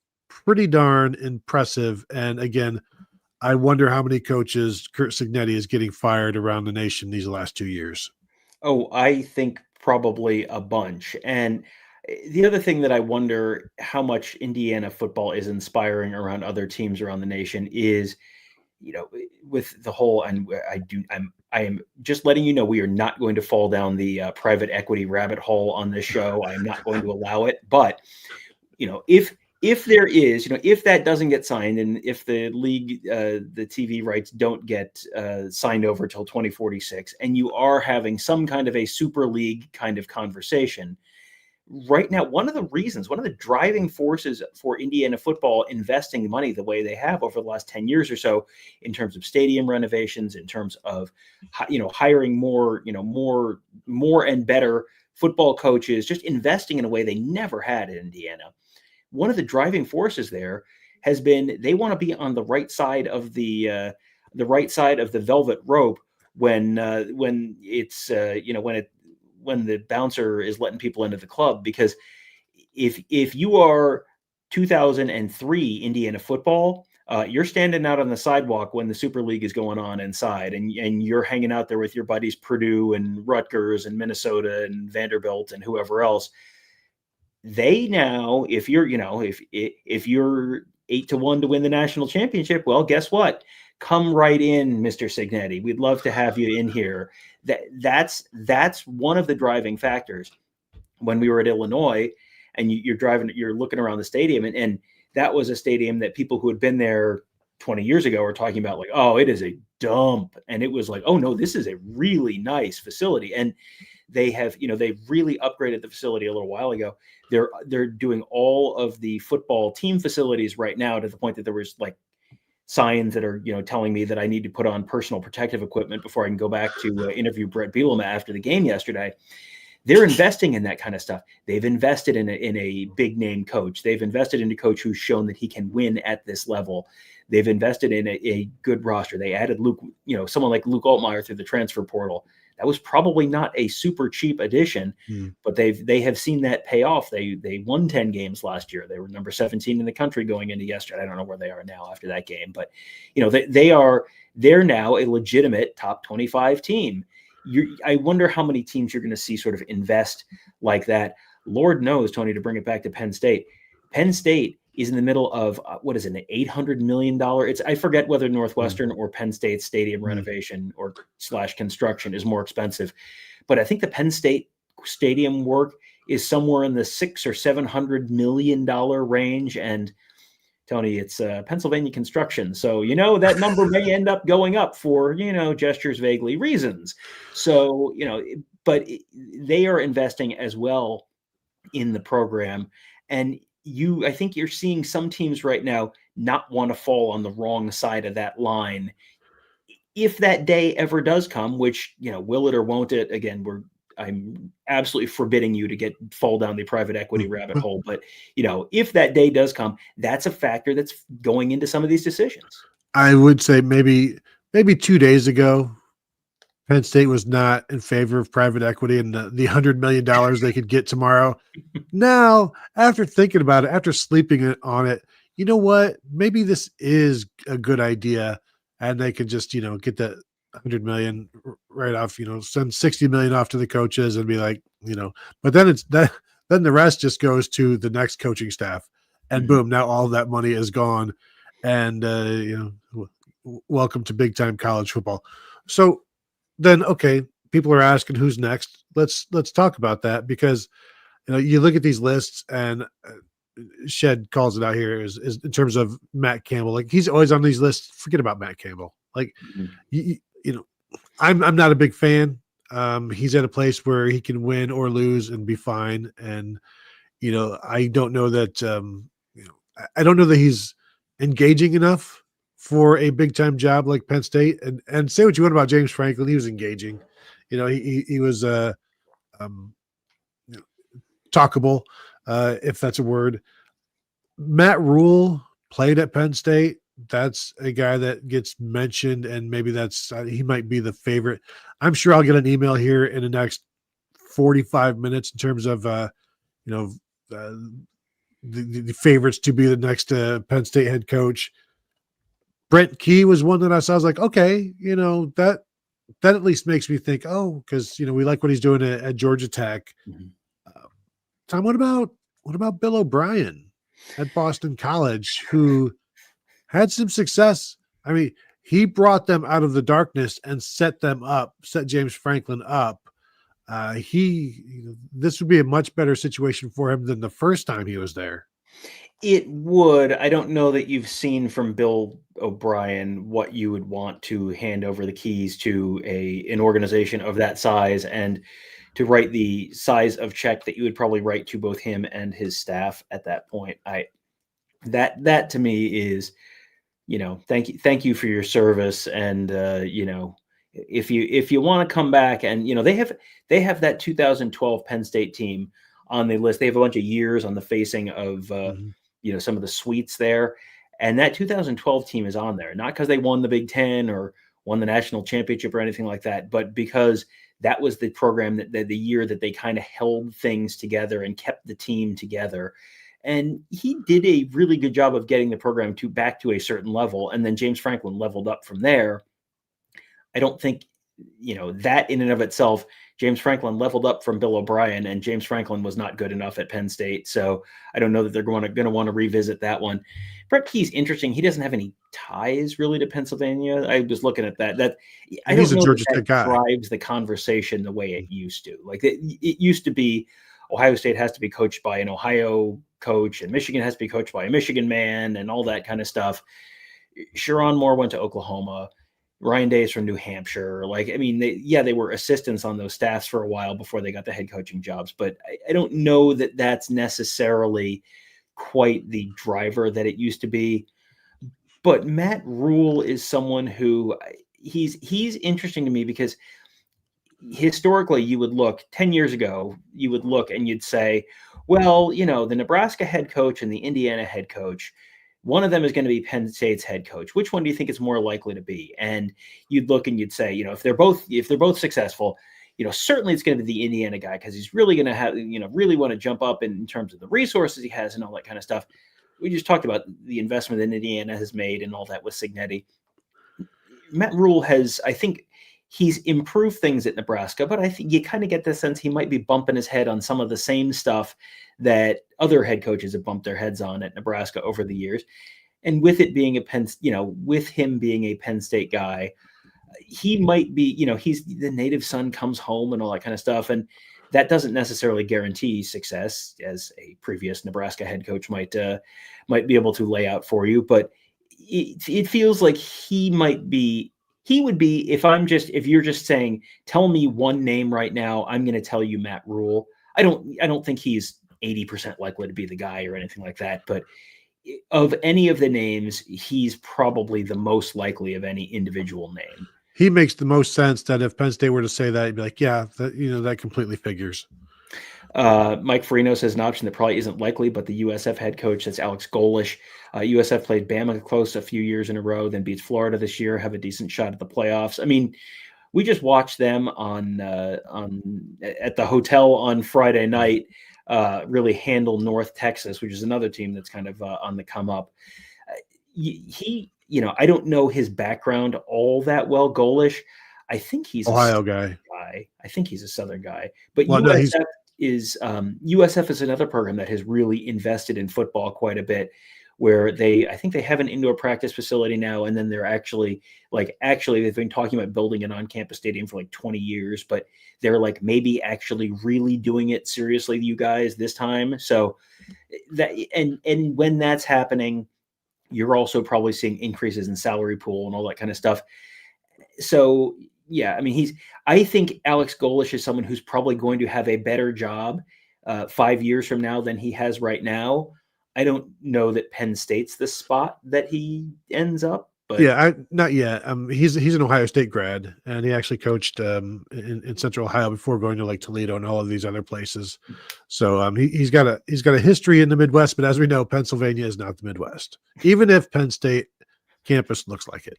pretty darn impressive. And again, I wonder how many coaches Curt Cignetti is getting fired around the nation these last 2 years. Oh, I think probably a bunch. And the other thing that I wonder how much Indiana football is inspiring around other teams around the nation is, with the whole, and I am just letting you know, we are not going to fall down the private equity rabbit hole on this show. I am not going to allow it. But, if there is, if that doesn't get signed, and if the league, the TV rights don't get signed over till 2046, and you are having some kind of a super league kind of conversation right now, one of the driving forces for Indiana football investing money the way they have over the last 10 years or so, in terms of stadium renovations, in terms of, hiring more and better football coaches, just investing in a way they never had in Indiana. One of the driving forces there has been they want to be on the right side of the velvet rope when it's when the bouncer is letting people into the club, because if you are 2003 Indiana football, you're standing out on the sidewalk when the Super League is going on inside, and you're hanging out there with your buddies Purdue and Rutgers and Minnesota and Vanderbilt and whoever else. They now, if you're 8-1 to win the national championship, well, guess what? Come right in, Mr. Cignetti. We'd love to have you in here. That's one of the driving factors. When we were at Illinois, and you're looking around the stadium, and that was a stadium that people who had been there 20 years ago were talking about, like, oh, it is a dump. And it was like, oh no, this is a really nice facility. And they've really upgraded the facility a little while ago. They're doing all of the football team facilities right now, to the point that there was like signs that are, telling me that I need to put on personal protective equipment before I can go back to interview Brett Bielema after the game yesterday. they're investing in that kind of stuff. They've invested in a big name coach. They've invested in a coach who's shown that he can win at this level. They've invested in a good roster. They added Luke, someone like Luke Altmaier through the transfer portal. That was probably not a super cheap addition, but they have seen that pay off. They won 10 games last year. They were number 17 in the country going into yesterday. I don't know where they are now after that game, but they're now a legitimate top 25 team. I wonder how many teams you're going to see sort of invest like that. Lord knows, Tony, to bring it back to Penn State. Penn State is in the middle of what is it, an $800 million? I forget whether Northwestern or Penn State stadium renovation or / construction is more expensive, but I think the Penn State stadium work is somewhere in the $600 or $700 million range. And Tony, it's Pennsylvania construction, so that number may end up going up for gestures vaguely reasons. So but they are investing as well in the program, and I think you're seeing some teams right now not want to fall on the wrong side of that line. If that day ever does come, which, will it or won't it? Again, I'm absolutely forbidding you to fall down the private equity rabbit hole. But, if that day does come, that's a factor that's going into some of these decisions. I would say maybe 2 days ago, Penn State was not in favor of private equity and the $100 million they could get tomorrow. Now, after thinking about it, after sleeping on it, you know what? Maybe this is a good idea, and they could just, get that $100 million right off, send $60 million off to the coaches and be like, but then then the rest just goes to the next coaching staff, and boom, now all that money is gone, and welcome to big time college football. So then, okay, people are asking who's next. Let's talk about that, because you look at these lists, and Shed calls it out here is in terms of Matt Campbell. Like, he's always on these lists. Forget about Matt Campbell. Like, I'm not a big fan. He's at a place where he can win or lose and be fine. And I don't know that I don't know that he's engaging enough for a big time job like Penn State. And say what you want about James Franklin, he was engaging. He was talkable, if that's a word. Matt Rhule played at Penn State. That's a guy that gets mentioned, and maybe he might be the favorite. I'm sure I'll get an email here in the next 45 minutes in terms of the favorites to be the next Penn State head coach. Brent Key was one that I saw. I was like, okay, that at least makes me think, because we like what he's doing at Georgia Tech. Tom, what about Bill O'Brien at Boston College, who had some success? I mean, he brought them out of the darkness and set James Franklin up. This would be a much better situation for him than the first time he was there. It would. I don't know that you've seen from Bill O'Brien what you would want to hand over the keys to an organization of that size, and to write the size of check that you would probably write to both him and his staff at that point. That to me is, thank you for your service. And, if you want to come back, and, they have that 2012 Penn State team on the list. They have a bunch of years on the facing of, some of the suites there. And that 2012 team is on there, not because they won the Big Ten or won the national championship or anything like that, but because that was the program that the year that they kind of held things together and kept the team together. And he did a really good job of getting the program back to a certain level. And then James Franklin leveled up from there. I don't think, that in and of itself, James Franklin leveled up from Bill O'Brien, and James Franklin was not good enough at Penn State. So I don't know that they're going to want to revisit that one. Brett Key's interesting. He doesn't have any ties really to Pennsylvania. I was looking at that. I don't know that drives the conversation the way it used to. Like it used to be, Ohio State has to be coached by an Ohio coach, and Michigan has to be coached by a Michigan man, and all that kind of stuff. Sherron Moore went to Oklahoma. Ryan Day is from New Hampshire. They were assistants on those staffs for a while before they got the head coaching jobs. But I don't know that that's necessarily quite the driver that it used to be. But Matt Rhule is someone who he's interesting to me, because historically, you would look 10 years ago, you would look and you'd say, well, the Nebraska head coach and the Indiana head coach, one of them is going to be Penn State's head coach. Which one do you think is more likely to be? And you'd look and you'd say, if they're both successful, certainly it's going to be the Indiana guy because he's really going to have, really want to jump up in terms of the resources he has and all that kind of stuff. We just talked about the investment that Indiana has made and all that with Cignetti. Matt Rhule has, I think, he's improved things at Nebraska, but I think you kind of get the sense he might be bumping his head on some of the same stuff that other head coaches have bumped their heads on at Nebraska over the years. And with it being with him being a Penn State guy, he might be, he's the native son comes home and all that kind of stuff. And that doesn't necessarily guarantee success, as a previous Nebraska head coach might be able to lay out for you. But it feels like he would be, if you're just saying, tell me one name right now, I'm going to tell you Matt Rhule. I don't think he's 80% likely to be the guy or anything like that. But of any of the names, he's probably the most likely of any individual name. He makes the most sense that if Penn State were to say that, he'd be like, yeah, that completely figures. Mike Farino says an option that probably isn't likely, but the USF head coach, that's Alex Golish. USF played Bama close a few years in a row, then beats Florida this year, have a decent shot at the playoffs. I mean, we just watched them at the hotel on Friday night, really handle North Texas, which is another team that's kind of on the come up. I don't know his background all that well, Golish. I think he's Ohio guy. I think he's a Southern guy, but USF USF is another program that has really invested in football quite a bit, where I think they have an indoor practice facility now. And then they're actually they've been talking about building an on-campus stadium for like 20 years, but they're like maybe actually really doing it seriously, you guys, this time. So that, and when that's happening, you're also probably seeing increases in salary pool and all that kind of stuff. So yeah, I mean, I think Alex Golish is someone who's probably going to have a better job 5 years from now than he has right now. I don't know that Penn State's the spot that he ends up, but not yet. He's an Ohio State grad, and he actually coached in Central Ohio before going to like Toledo and all of these other places. So he's got a history in the Midwest, but as we know, Pennsylvania is not the Midwest, even if Penn State campus looks like it.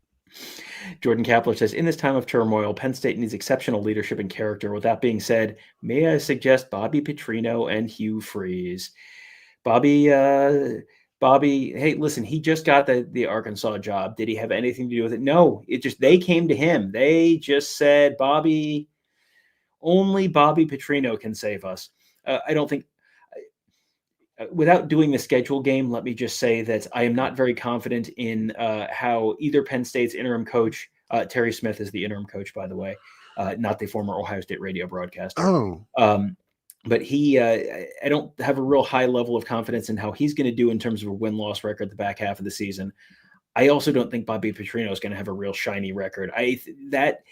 Jordan Kapler says, in this time of turmoil, Penn State needs exceptional leadership and character. With that being said, may I suggest Bobby Petrino and Hugh Freeze? Bobby, hey, listen, he just got the Arkansas job. Did he have anything to do with it? No, they came to him. They just said, Bobby, only Bobby Petrino can save us. I don't think, without doing the schedule game, let me just say that I am not very confident in how either Penn State's interim coach, Terry Smith is the interim coach, by the way, not the former Ohio State radio broadcaster. Oh. But I don't have a real high level of confidence in how he's going to do in terms of a win-loss record the back half of the season. I also don't think Bobby Petrino is going to have a real shiny record. That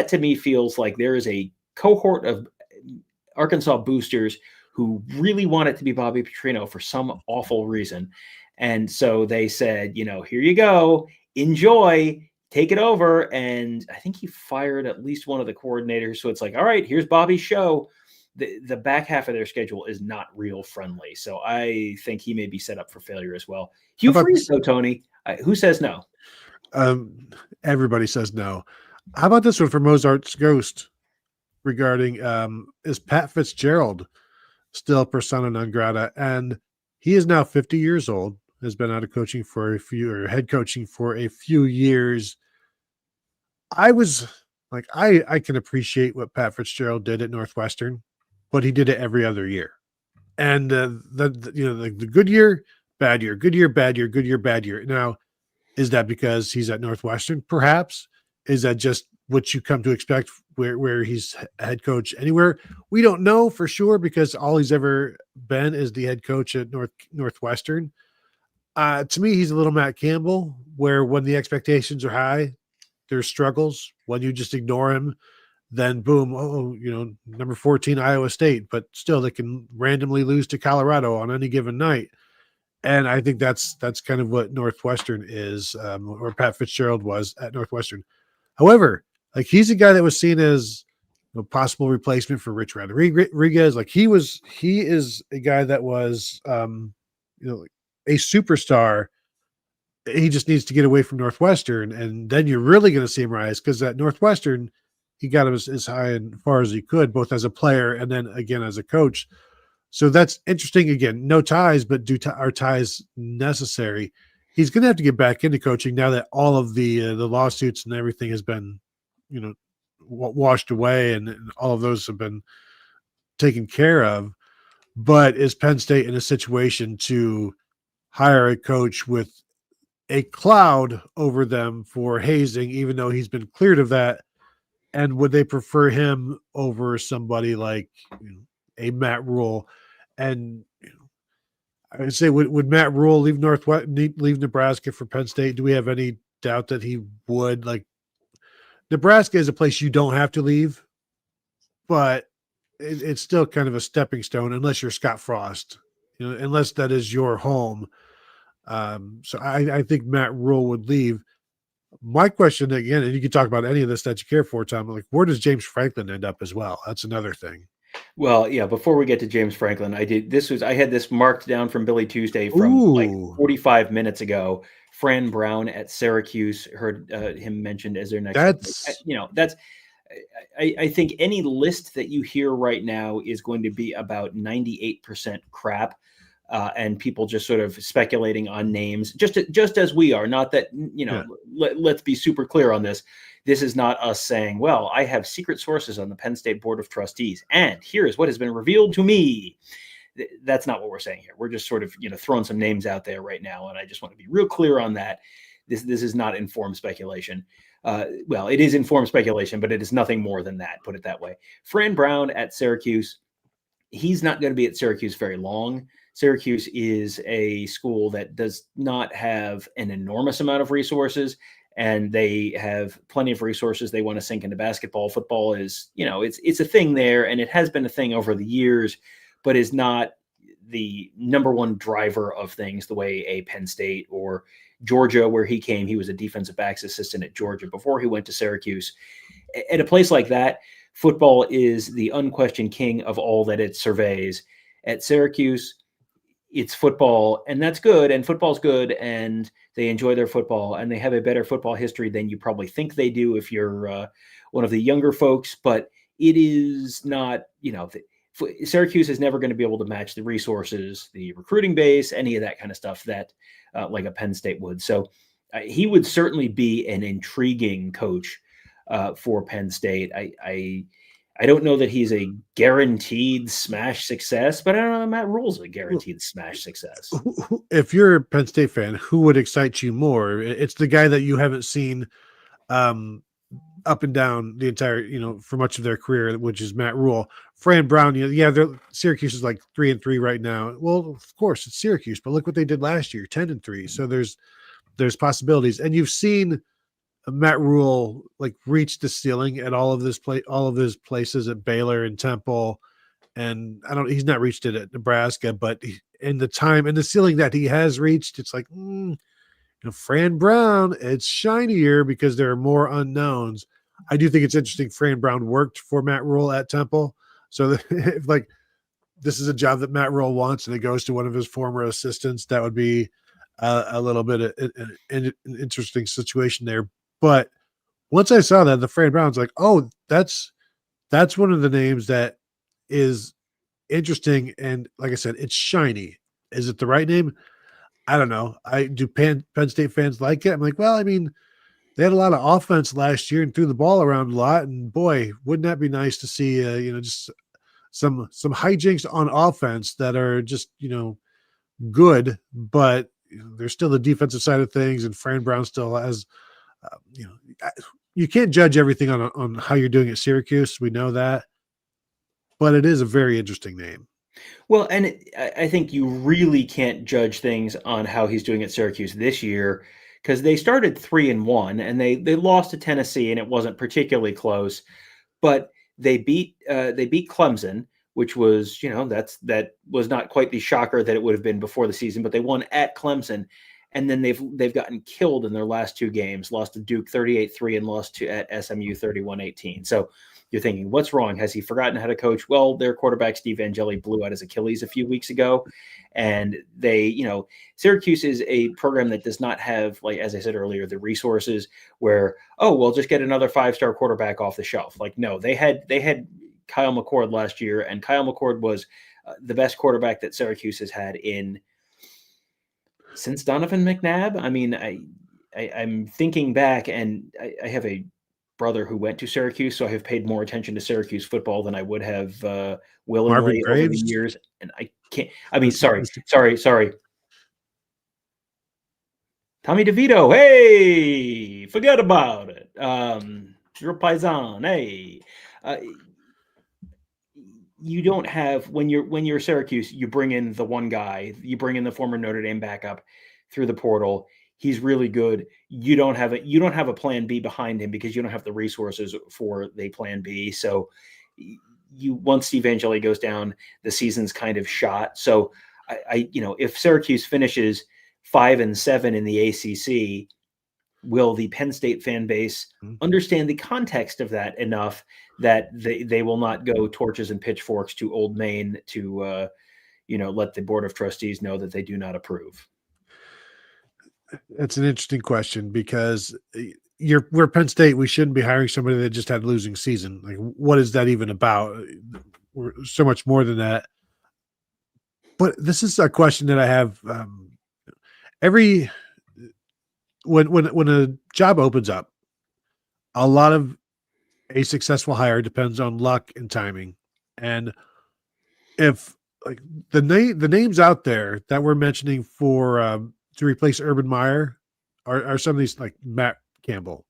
to me feels like there is a cohort of Arkansas boosters who really want it to be Bobby Petrino for some awful reason. And so they said, here you go, enjoy, take it over. And I think he fired at least one of the coordinators. So it's like, all right, here's Bobby's show. The back half of their schedule is not real friendly. So I think he may be set up for failure as well. Hugh Freeze, though, Tony, who says no? Everybody says no. How about this one for Mozart's Ghost regarding is Pat Fitzgerald still persona non grata? And he is now 50 years old, has been out of coaching for head coaching for a few years. I was like, I can appreciate what Pat Fitzgerald did at Northwestern, but he did it every other year. And the good year, bad year, good year, bad year, good year, bad year. Now, is that because he's at Northwestern? Perhaps. Is that just what you come to expect where he's head coach anywhere? We don't know for sure, because all he's ever been is the head coach at Northwestern. To me, he's a little Matt Campbell, where when the expectations are high, there's struggles. When you just ignore him, then boom, number 14 Iowa State, but still they can randomly lose to Colorado on any given night. And I think that's kind of what Northwestern is, or Pat Fitzgerald was at Northwestern. However, like, he's a guy that was seen as a possible replacement for Rich Rodriguez. Like he is a guy that was, a superstar. He just needs to get away from Northwestern, and then you're really going to see him rise, because at Northwestern, he got him as high and far as he could, both as a player and then again as a coach. So that's interesting. Again, no ties, but are ties necessary? He's going to have to get back into coaching now that all of the lawsuits and everything has been, washed away, and all of those have been taken care of. But is Penn State in a situation to hire a coach with a cloud over them for hazing, even though he's been cleared of that? And would they prefer him over somebody like, a Matt Rhule? And I would say, would Matt Rhule leave Nebraska for Penn State? Do we have any doubt that he would? Like, Nebraska is a place you don't have to leave, but it's still kind of a stepping stone unless you're Scott Frost, unless that is your home. So I think Matt Rhule would leave. My question again, and you can talk about any of this that you care for, Tom, like, where does James Franklin end up as well? That's another thing. Well, yeah, before we get to James Franklin, I had this marked down from Billy Tuesday from like 45 minutes ago. Fran Brown at Syracuse, heard him mentioned as their next. I think any list that you hear right now is going to be about 98% crap. And people just sort of speculating on names, just as we are. Not that, let's be super clear on this. This is not us saying, well, I have secret sources on the Penn State Board of Trustees, and here's what has been revealed to me. That's not what we're saying here. We're just sort of, throwing some names out there right now. And I just want to be real clear on that. This is not informed speculation. Well, it is informed speculation, but it is nothing more than that. Put it that way. Fran Brown at Syracuse. He's not going to be at Syracuse very long. Syracuse is a school that does not have an enormous amount of resources, and they have plenty of resources they want to sink into basketball. Football is, it's a thing there, and it has been a thing over the years, but is not the number one driver of things the way a Penn State or Georgia, where he came. He was a defensive backs assistant at Georgia before he went to Syracuse. At a place like that, football is the unquestioned king of all that it surveys. At Syracuse, it's football, and that's good, and football's good, and they enjoy their football, and they have a better football history than you probably think they do if you're one of the younger folks, but it is not, Syracuse is never going to be able to match the resources, the recruiting base, any of that kind of stuff that like a Penn State would. So he would certainly be an intriguing coach for Penn State. I don't know that he's a guaranteed smash success, but I don't know Matt Rhule's a guaranteed smash success. If you're a Penn State fan, who would excite you more? It's the guy that you haven't seen up and down the entire, for much of their career, which is Matt Rhule. Fran Brown, Syracuse is like 3-3 right now. Well, of course it's Syracuse, but look what they did last year, 10-3. So there's possibilities, and you've seen Matt Rhule like reach the ceiling at all of his places at Baylor and Temple, and he's not reached it at Nebraska, but in the ceiling that he has reached, it's like, Fran Brown, it's shinier because there are more unknowns. I do think it's interesting. Fran Brown worked for Matt Rhule at Temple, so if like this is a job that Matt Rhule wants and it goes to one of his former assistants, that would be a little bit of an interesting situation there. But once I saw that, the Fran Brown's like, oh, that's one of the names that is interesting. And like I said, it's shiny. Is it the right name? I don't know. Penn State fans like it? I'm like, well, they had a lot of offense last year and threw the ball around a lot. And boy, wouldn't that be nice to see, just some hijinks on offense that are just, good, but there's still the defensive side of things. And Fran Brown still has, you can't judge everything on how you're doing at Syracuse. We know that, but it is a very interesting name. Well, and I think you really can't judge things on how he's doing at Syracuse this year, because they started 3-1 and they lost to Tennessee, and it wasn't particularly close, but they beat Clemson, which was, that was not quite the shocker that it would have been before the season, but they won at Clemson. and then they've gotten killed in their last 2 games, lost to Duke 38-3 and lost to at SMU 31-18. So you're thinking, what's wrong? Has he forgotten how to coach? Well, their quarterback, Steve Angeli, blew out his Achilles a few weeks ago. And Syracuse is a program that does not have, like, as I said earlier, the resources where, we'll just get another 5-star quarterback off the shelf. Like, no, they had Kyle McCord last year, and Kyle McCord was the best quarterback that Syracuse has had since Donovan McNabb. I mean, I'm thinking back, and I have a brother who went to Syracuse, so I have paid more attention to Syracuse football than I would have willingly over the years. And I can't. I mean, sorry. Tommy DeVito, hey, forget about it. Your paisan, hey. You don't have, when you're Syracuse, you bring in the one guy, you bring in the former Notre Dame backup through the portal. He's really good. You don't have a plan B behind him because you don't have the resources for the plan B. So once Steve Angeli goes down, the season's kind of shot. So if Syracuse finishes 5-7 in the ACC, will the Penn State fan base understand the context of that enough that they will not go torches and pitchforks to Old Main to let the Board of Trustees know that they do not approve? That's an interesting question, because we're Penn State. We shouldn't be hiring somebody that just had a losing season. Like, what is that even about? We're so much more than that. But this is a question that I have when a job opens up. A lot of a successful hire depends on luck and timing. And if, like, the names out there that we're mentioning for to replace Urban Meyer are some of these, like Matt Campbell.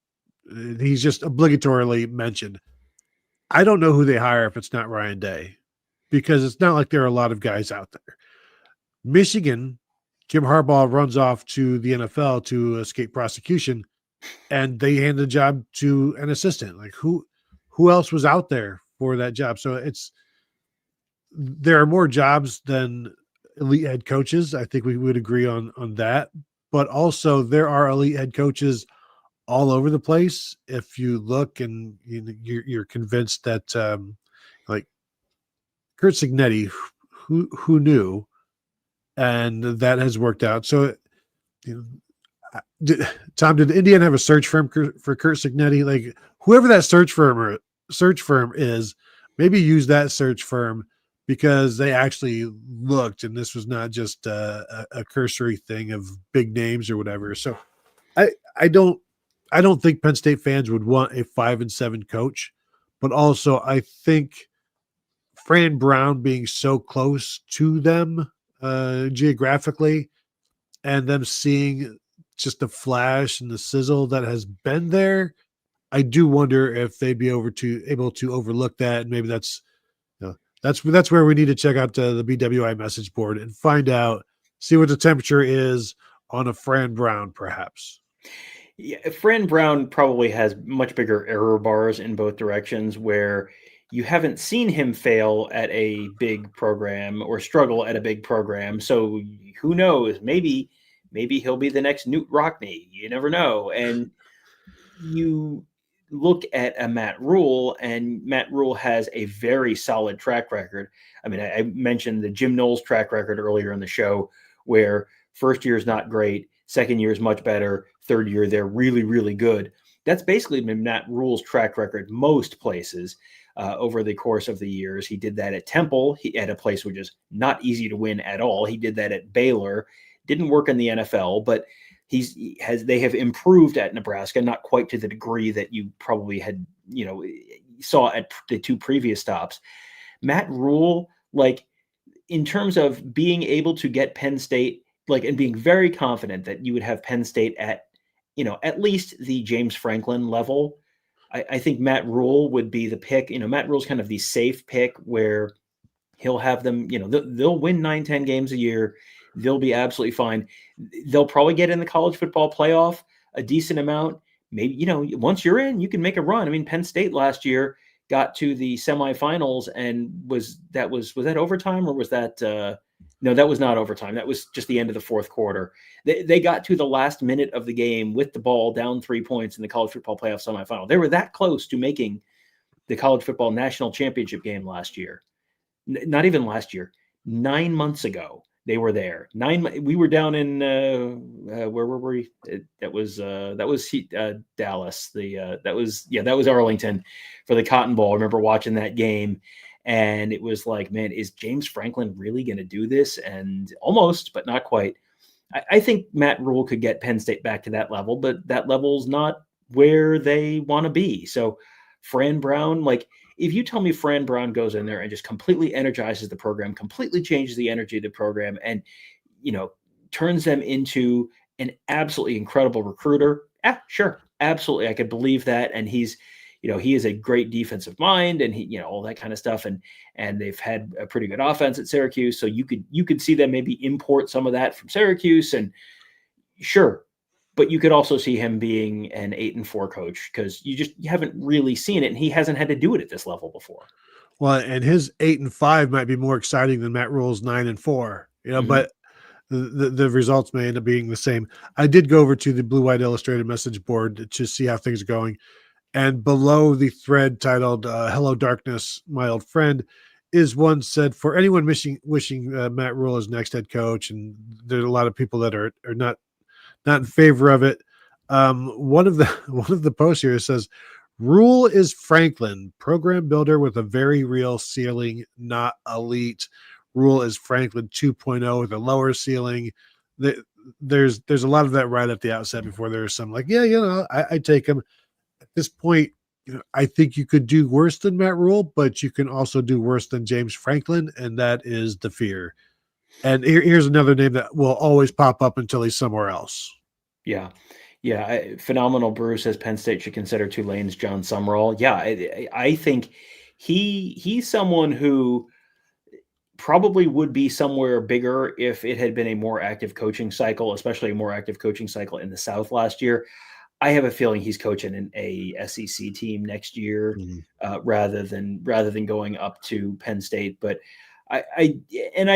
He's just obligatorily mentioned. I don't know who they hire if it's not Ryan Day, because it's not like there are a lot of guys out there. Michigan, Jim Harbaugh runs off to the NFL to escape prosecution, and they hand the job to an assistant. Like, who else was out there for that job? So there are more jobs than elite head coaches. I think we would agree on that. But also there are elite head coaches all over the place. If you look and you're convinced that like Kurt Cignetti, who knew, and that has worked out. So, Tom, did Indiana have a search firm for Kurt Cignetti? Like, whoever that search firm is, maybe use that search firm, because they actually looked, and this was not just a cursory thing of big names or whatever. So I don't think Penn State fans would want a 5-7 coach, but also I think Fran Brown being so close to them geographically, and them seeing just the flash and the sizzle that has been there, I do wonder if they'd be able to overlook that. And maybe that's where we need to check out the BWI message board and find out, see what the temperature is on a Fran Brown, perhaps. Yeah, Fran Brown probably has much bigger error bars in both directions, where you haven't seen him fail at a big program or struggle at a big program. So who knows? Maybe he'll be the next Newt Rockne. You never know. And you look at a Matt Rhule, and Matt Rhule has a very solid track record. I mean, I mentioned the Jim Knowles track record earlier in the show, where first year is not great, second year is much better, third year they're really, really good. That's basically been Matt Rhule's track record most places over the course of the years. He did that at Temple. He had a place which is not easy to win at all. He did that at Baylor. Didn't work in the NFL, but they have improved at Nebraska, not quite to the degree that you probably had, saw at the 2 previous stops. Matt Rhule, like, in terms of being able to get Penn State, like, and being very confident that you would have Penn State at least the James Franklin level, I think Matt Rhule would be the pick. Matt Rhule's kind of the safe pick, where he'll have them, they'll win 9-10 games a year. They'll be absolutely fine. They'll probably get in the college football playoff a decent amount. Maybe, once you're in, you can make a run. I mean, Penn State last year got to the semifinals, and was that overtime, or was that No, that was not overtime. That was just the end of the fourth quarter. They got to the last minute of the game with the ball down 3 points in the college football playoff semifinal. They were that close to making the college football national championship game last year. Not even last year, 9 months ago. They were there. We were down in where were we? That was Dallas. That was Arlington for the Cotton Bowl. I remember watching that game, and it was like, man, is James Franklin really going to do this? And almost, but not quite. I think Matt Rhule could get Penn State back to that level, but that level's not where they want to be. So Fran Brown, like, if you tell me Fran Brown goes in there and just completely energizes the program, completely changes the energy of the program, and, turns them into an absolutely incredible recruiter, sure, absolutely, I could believe that. And he's, he is a great defensive mind, and he, all that kind of stuff. And they've had a pretty good offense at Syracuse, so you could see them maybe import some of that from Syracuse, and sure. But you could also see him being an 8-4 coach, because you haven't really seen it, and he hasn't had to do it at this level before. Well, and his 8-5 might be more exciting than Matt Rhule's 9-4, but the results may end up being the same. I did go over to the Blue White Illustrated message board to see how things are going. And below the thread titled Hello Darkness, My Old Friend, is one said, for anyone wishing Matt Rhule as next head coach, and there's a lot of people that are not in favor of it. One of the posts here says, Rhule is Franklin, program builder with a very real ceiling, not elite. Rhule is Franklin 2.0 with a lower ceiling. There's a lot of that right at the outset before there's some like, I take him. At this point, I think you could do worse than Matt Rhule, but you can also do worse than James Franklin, and that is the fear. And here's another name that will always pop up until he's somewhere else. Yeah. Phenomenal Brew says Penn State should consider Tulane's John Sumrall. Yeah, I think he's someone who probably would be somewhere bigger if it had been a more active coaching cycle, especially a more active coaching cycle in the South last year. I have a feeling he's coaching in a SEC team next year, rather than going up to Penn State. But I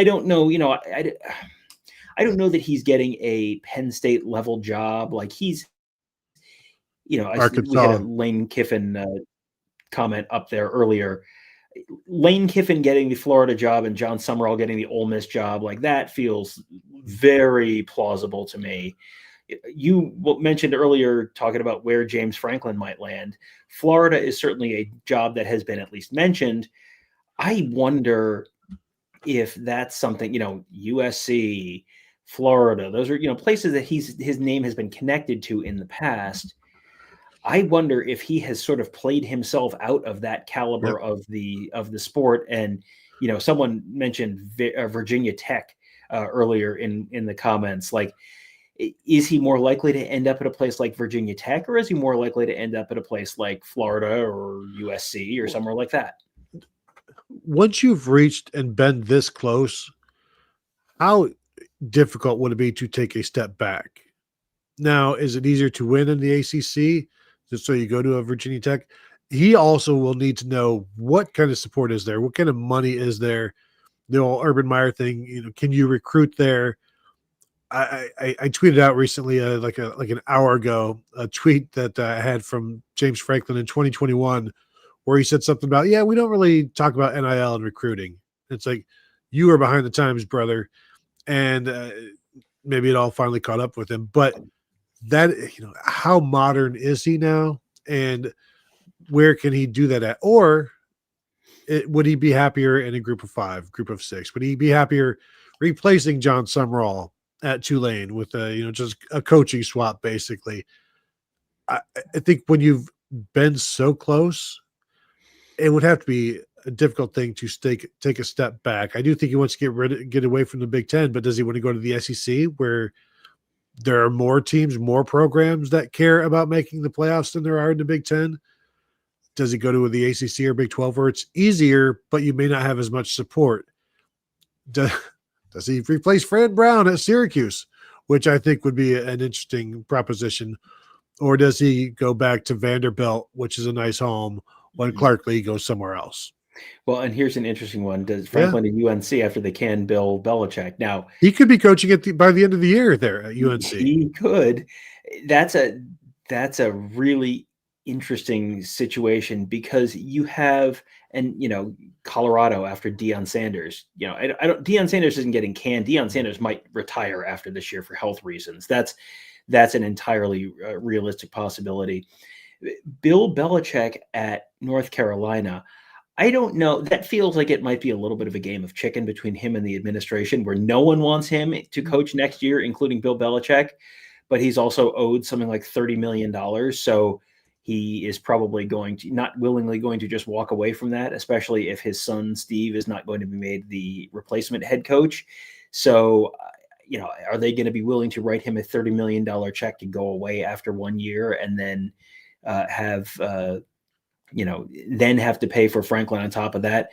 don't know, I don't know that he's getting a Penn State level job. Like he's, we had a Lane Kiffin comment up there earlier. Lane Kiffin getting the Florida job and John Sumrall getting the Ole Miss job, like that feels very plausible to me. You mentioned earlier talking about where James Franklin might land. Florida is certainly a job that has been at least mentioned. I wonder if that's something, USC, Florida, those are, places that his name has been connected to in the past. I wonder if he has sort of played himself out of that caliber of the sport. And, someone mentioned Virginia Tech earlier in the comments. Like, is he more likely to end up at a place like Virginia Tech, or is he more likely to end up at a place like Florida or USC or somewhere like that? Once you've reached and been this close, how difficult would it be to take a step back? Now, is it easier to win in the ACC? Just so you go to a Virginia Tech? He also will need to know what kind of support is there, what kind of money is there. The old Urban Meyer thing, can you recruit there? I tweeted out recently, like an hour ago, a tweet that I had from James Franklin in 2021, where he said something about, we don't really talk about NIL and recruiting. It's like, you are behind the times, brother. And maybe it all finally caught up with him. But that, how modern is he now? And where can he do that at? Or would he be happier in a group of 5, group of 6? Would he be happier replacing John Sumrall at Tulane with just a coaching swap, basically? I think when you've been so close, it would have to be a difficult thing to take a step back. I do think he wants to get away from the Big Ten, but does he want to go to the SEC where there are more teams, more programs that care about making the playoffs than there are in the Big Ten? Does he go to the ACC or Big 12 where it's easier, but you may not have as much support? Does he replace Fran Brown at Syracuse, which I think would be an interesting proposition? Or does he go back to Vanderbilt, which is a nice home, when Clark Lee goes somewhere else? Well, and here's an interesting one. Does Yeah, Franklin and UNC after they can Bill Belichick? Now, he could be coaching by the end of the year there at UNC. he could. That's a really interesting situation because you have, and Colorado after Deion Sanders. I don't. Deion Sanders isn't getting canned. Deion Sanders might retire after this year for health reasons. That's an entirely realistic possibility. Bill Belichick at North Carolina. I don't know. That feels like it might be a little bit of a game of chicken between him and the administration, where no one wants him to coach next year, including Bill Belichick. But he's also owed something like $30 million. So he is probably not willingly going to just walk away from that, especially if his son, Steve, is not going to be made the replacement head coach. So, are they going to be willing to write him a $30 million check to go away after 1 year and then then have to pay for Franklin on top of that?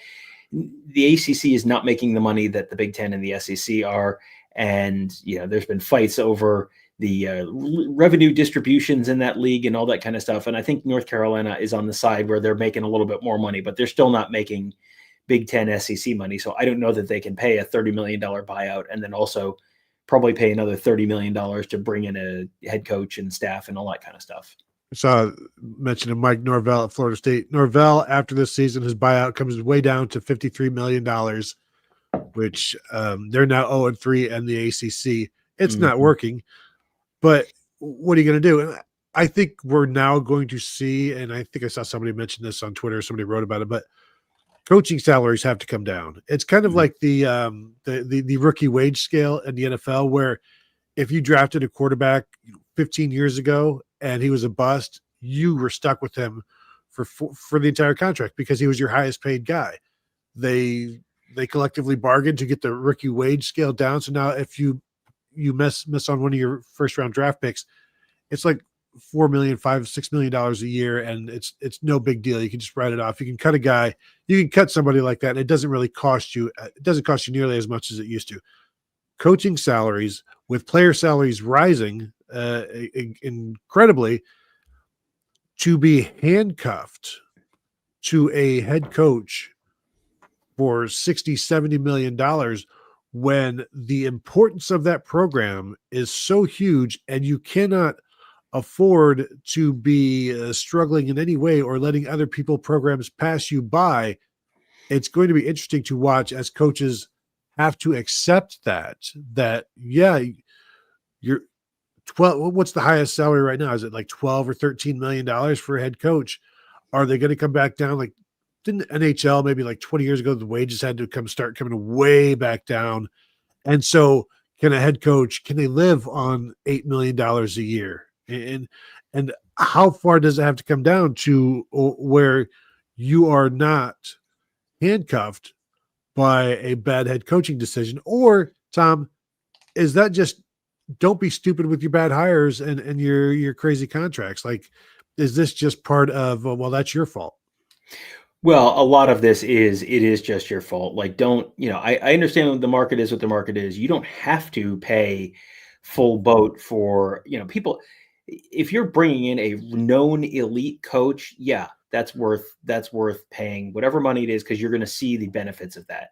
The ACC is not making the money that the Big Ten and the SEC are. And, there's been fights over the revenue distributions in that league and all that kind of stuff. And I think North Carolina is on the side where they're making a little bit more money, but they're still not making Big Ten SEC money. So I don't know that they can pay a $30 million buyout and then also probably pay another $30 million to bring in a head coach and staff and all that kind of stuff. I saw mention of Mike Norvell at Florida State. Norvell, after this season, his buyout comes way down to $53 million, which they're now 0-3 in the ACC. It's not working, but what are you going to do? And I think we're now going to see, and I think I saw somebody mention this on Twitter, somebody wrote about it, but coaching salaries have to come down. It's kind of like the rookie wage scale in the NFL, where if you drafted a quarterback 15 years ago and he was a bust, you were stuck with him for the entire contract because he was your highest paid guy. They collectively bargained to get the rookie wage scale down. So now if you miss on one of your first round draft picks, it's like $4 million, $6 million a year, and it's no big deal. You can just write it off. You can cut a guy, you can cut somebody like that, and it doesn't really cost you. It doesn't cost you nearly as much as it used to. Coaching salaries, with player salaries rising incredibly, to be handcuffed to a head coach for $60-70 million when the importance of that program is so huge and you cannot afford to be struggling in any way or letting other people programs pass you by. It's going to be interesting to watch as coaches have to accept that you're 12. What's the highest salary right now? Is it like 12 or $13 million for a head coach? Are they going to come back down? Like, didn't NHL maybe like 20 years ago, the wages had to start coming way back down. And so can a head coach, can they live on $8 million a year? And how far does it have to come down to where you are not handcuffed by a bad head coaching decision? Or, Tom, is that just don't be stupid with your bad hires and your crazy contracts? Like, is this just part of, well, that's your fault? Well, a lot of this it is just your fault. Like, don't, I understand the market is what the market is. You don't have to pay full boat for, people. If you're bringing in a known elite coach, yeah, that's worth paying whatever money it is, because you're going to see the benefits of that.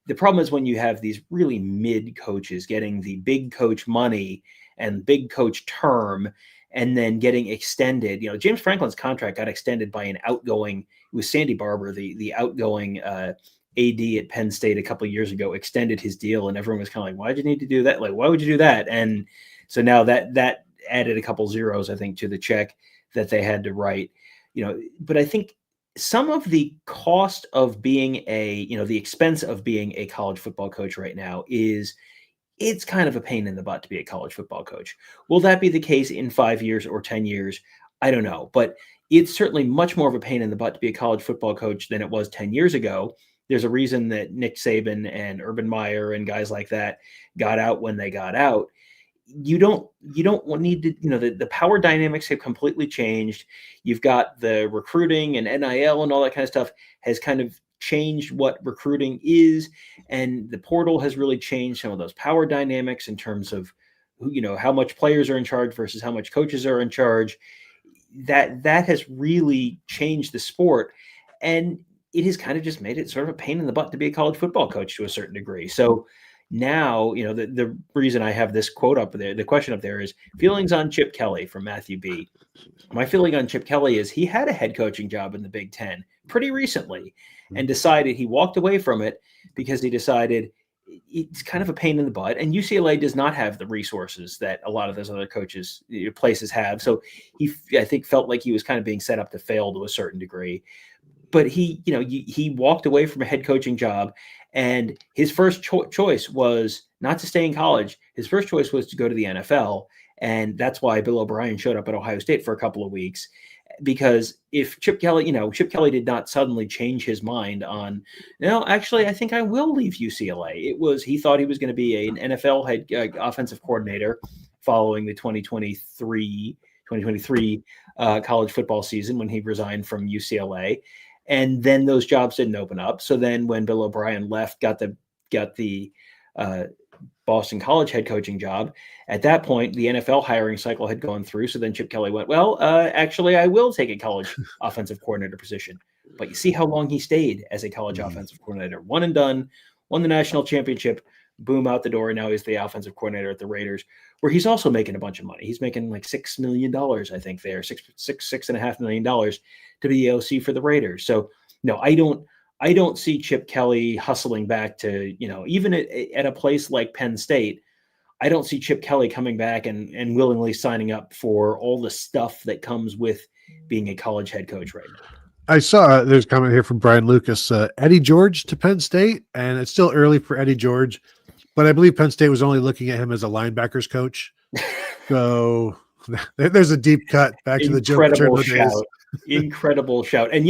The problem is when you have these really mid coaches getting the big coach money and big coach term and then getting extended. James Franklin's contract got extended by it was Sandy Barber, the outgoing AD at Penn State a couple of years ago, extended his deal, and everyone was kind of like, why'd you need to do that? Like, why would you do that? And so now that added a couple zeros, I think, to the check that they had to write. But I think some of the cost of being the expense of being a college football coach right now it's kind of a pain in the butt to be a college football coach. Will that be the case in 5 years or 10 years? I don't know, but it's certainly much more of a pain in the butt to be a college football coach than it was 10 years ago. There's a reason that Nick Saban and Urban Meyer and guys like that got out when they got out. You don't need to, the power dynamics have completely changed. You've got the recruiting and NIL and all that kind of stuff has kind of changed what recruiting is. And the portal has really changed some of those power dynamics in terms of, how much players are in charge versus how much coaches are in charge. That has really changed the sport. And it has kind of just made it sort of a pain in the butt to be a college football coach to a certain degree. So now, the reason I have this quote up there, the question up there is feelings on Chip Kelly from Matthew B. My feeling on Chip Kelly is he had a head coaching job in the Big Ten pretty recently and decided he walked away from it because he decided it's kind of a pain in the butt. And UCLA does not have the resources that a lot of those other places have. So I think, felt like he was kind of being set up to fail to a certain degree. But he walked away from a head coaching job, and his first choice was not to stay in college. His first choice was to go to the NFL. And that's why Bill O'Brien showed up at Ohio State for a couple of weeks, because if Chip Kelly did not suddenly change his mind on, actually, I think I will leave UCLA. He thought he was going to be an NFL head offensive coordinator following the 2023 college football season when he resigned from UCLA. And then those jobs didn't open up. So then when Bill O'Brien left, got the Boston College head coaching job. At that point, the NFL hiring cycle had gone through. So then Chip Kelly went, actually, I will take a college offensive coordinator position. But you see how long he stayed as a college offensive coordinator. One and done, won the national championship, boom, out the door. And now he's the offensive coordinator at the Raiders, where he's also making a bunch of money. He's making like $6 million, I think there, $6.5 million to be the OC for the Raiders. So no, I don't see Chip Kelly hustling back to, even at a place like Penn State. I don't see Chip Kelly coming back and willingly signing up for all the stuff that comes with being a college head coach right now. I saw there's a comment here from Brian Lucas, Eddie George to Penn State, and it's still early for Eddie George, but I believe Penn State was only looking at him as a linebackers coach. So there's a deep cut back to the Joe Paterno days. Incredible shout. And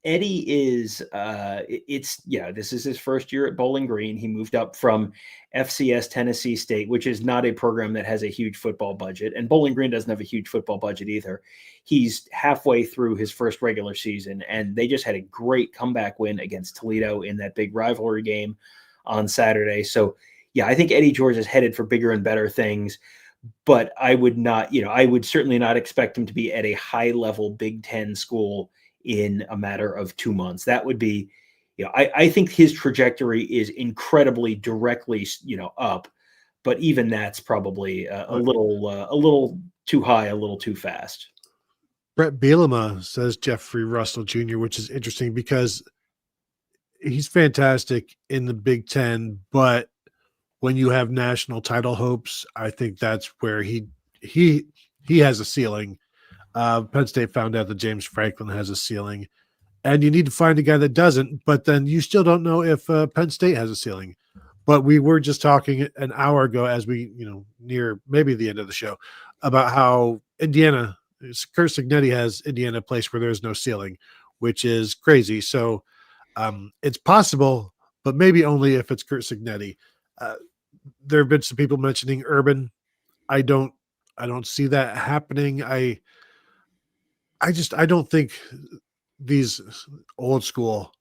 Eddie is this is his first year at Bowling Green. He moved up from FCS Tennessee State, which is not a program that has a huge football budget. And Bowling Green doesn't have a huge football budget either. He's halfway through his first regular season, and they just had a great comeback win against Toledo in that big rivalry game on Saturday. So I think Eddie George is headed for bigger and better things, but I would certainly not expect him to be at a high level Big Ten school in a matter of 2 months. That would be, I think his trajectory is incredibly directly, up, but even that's probably a little too high, a little too fast. Brett Bielema says Jeffrey Russell Jr., which is interesting because he's fantastic in the Big Ten, but when you have national title hopes, I think that's where he has a ceiling. Penn State found out that James Franklin has a ceiling, and you need to find a guy that doesn't, but then you still don't know if Penn State has a ceiling. But we were just talking an hour ago as we, near maybe the end of the show, about how Indiana, Kurt Cignetti has Indiana a place where there's no ceiling, which is crazy. So it's possible, but maybe only if it's Kurt Cignetti. There have been some people mentioning Urban. I don't see that happening. I don't think these old school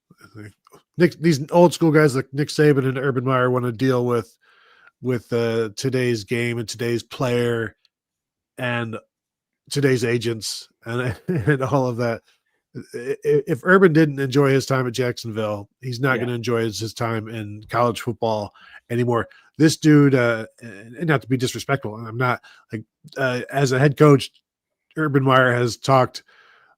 guys like Nick Saban and Urban Meyer want to deal with today's game and today's player and today's agents and all of that. If Urban didn't enjoy his time at Jacksonville, he's not going to enjoy his time in college football anymore. This dude, and not to be disrespectful, I'm not as a head coach, Urban Meyer has talked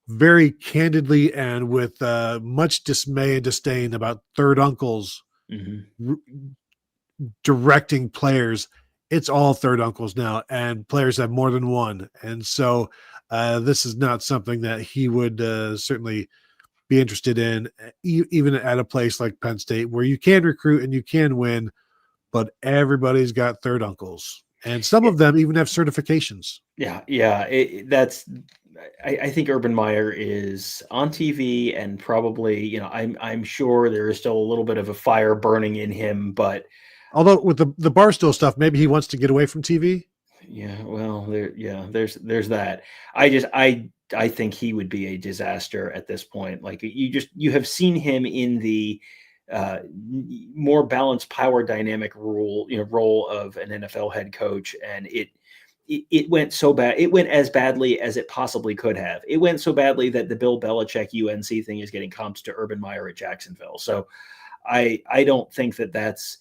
very candidly and with much dismay and disdain about third uncles directing players. It's all third uncles now, and players have more than one. And so this is not something that he would certainly be interested in, even at a place like Penn State, where you can recruit and you can win, but everybody's got third uncles. And some of them even have certifications. Yeah. I think Urban Meyer is on TV, and probably, I'm sure there is still a little bit of a fire burning in him, but although with the Barstool stuff, maybe he wants to get away from TV. Yeah, well, there's that. I think he would be a disaster at this point. Like you have seen him in the more balanced power dynamic role of an NFL head coach, and it went so bad. It went as badly as it possibly could have. It went so badly that the Bill Belichick UNC thing is getting comps to Urban Meyer at Jacksonville. So I don't think that's.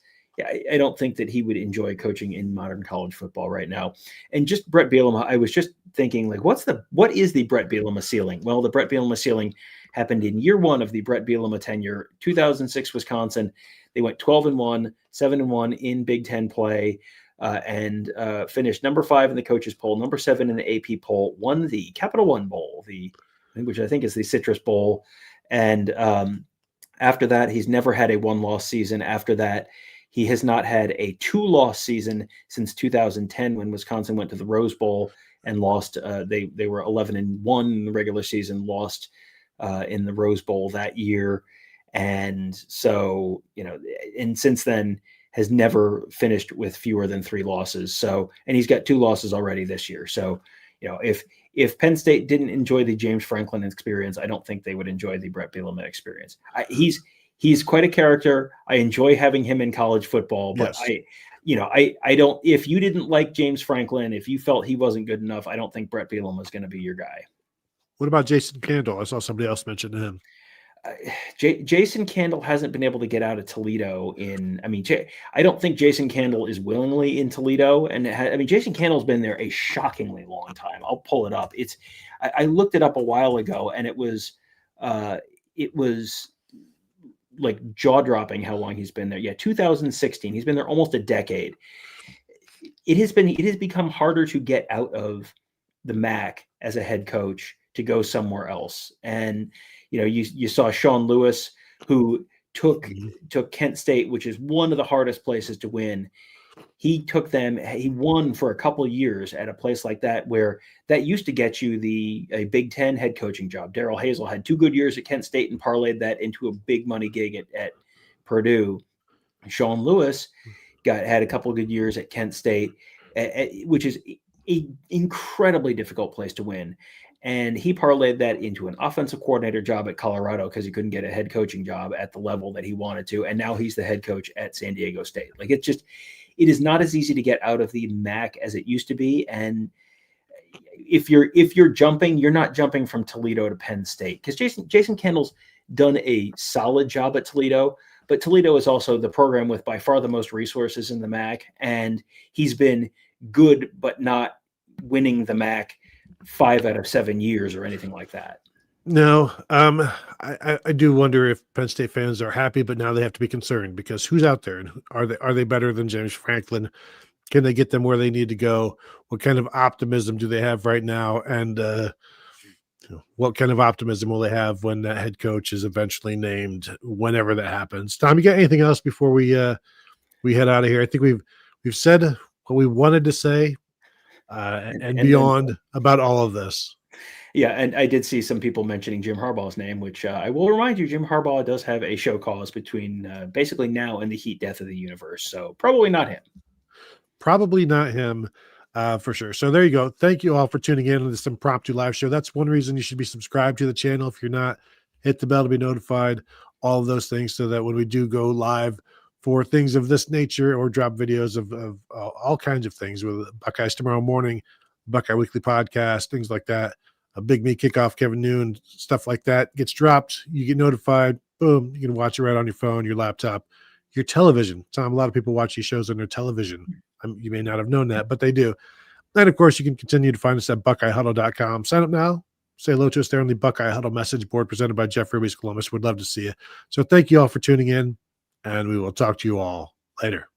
I don't think that he would enjoy coaching in modern college football right now. And just Brett Bielema, I was just thinking, like, what is the Brett Bielema ceiling? Well, the Brett Bielema ceiling happened in year one of the Brett Bielema tenure, 2006 Wisconsin. They went 12-1, 7-1 in Big Ten play, and finished number 5 in the coaches poll, number 7 in the AP poll, won the Capital One Bowl, which I think is the Citrus Bowl. And after that, he's never had a 1-loss season. After that, he has not had a 2-loss season since 2010 when Wisconsin went to the Rose Bowl and lost. They were 11-1 in the regular season, lost in the Rose Bowl that year. And so, and since then has never finished with fewer than 3 losses. So, and he's got 2 losses already this year. So, if Penn State didn't enjoy the James Franklin experience, I don't think they would enjoy the Brett Bielema experience. He's quite a character. I enjoy having him in college football, but yes. I don't, if you didn't like James Franklin, if you felt he wasn't good enough, I don't think Brett Bielema is going to be your guy. What about Jason Candle? I saw somebody else mention him. Jason Candle hasn't been able to get out of Toledo I don't think Jason Candle is willingly in Toledo. And Jason Candle's been there a shockingly long time. I'll pull it up. I looked it up a while ago, and it was like jaw-dropping how long he's been there. Yeah, 2016. He's been there almost a decade. It has become harder to get out of the MAC as a head coach to go somewhere else. And you saw Sean Lewis, who took Kent State, which is one of the hardest places to win. He took them. He won for a couple of years at a place like that, where that used to get you a Big Ten head coaching job. Darrell Hazel had 2 good years at Kent State and parlayed that into a big money gig at Purdue. Sean Lewis had a couple of good years at Kent State, which is an incredibly difficult place to win. And he parlayed that into an offensive coordinator job at Colorado because he couldn't get a head coaching job at the level that he wanted to. And now he's the head coach at San Diego State. Like, it is not as easy to get out of the MAC as it used to be. And if you're jumping, you're not jumping from Toledo to Penn State, because Jason Candle's done a solid job at Toledo, but Toledo is also the program with by far the most resources in the MAC. And he's been good, but not winning the MAC 5 out of 7 years or anything like that. No, I do wonder if Penn State fans are happy, but now they have to be concerned, because who's out there, and are they better than James Franklin? Can they get them where they need to go? What kind of optimism do they have right now? And what kind of optimism will they have when that head coach is eventually named, whenever that happens? Tom, you got anything else before we head out of here? I think we've said what we wanted to say and beyond about all of this. Yeah, and I did see some people mentioning Jim Harbaugh's name, which I will remind you, Jim Harbaugh does have a show cause between basically now and the heat death of the universe. So probably not him. Probably not him, for sure. So there you go. Thank you all for tuning in to this impromptu live show. That's one reason you should be subscribed to the channel. If you're not, hit the bell to be notified, all of those things, so that when we do go live for things of this nature or drop videos of all kinds of things with Buckeyes tomorrow morning, Buckeye Weekly Podcast, things like that, a Big Me Kickoff, Kevin Noon, stuff like that gets dropped, you get notified, boom, you can watch it right on your phone, your laptop, your television. Tom, a lot of people watch these shows on their television. You may not have known that, but they do. And of course, you can continue to find us at BuckeyeHuddle.com. Sign up now. Say hello to us there on the Buckeye Huddle message board presented by Jeff Ruby's Columbus. We'd love to see you. So thank you all for tuning in, and we will talk to you all later.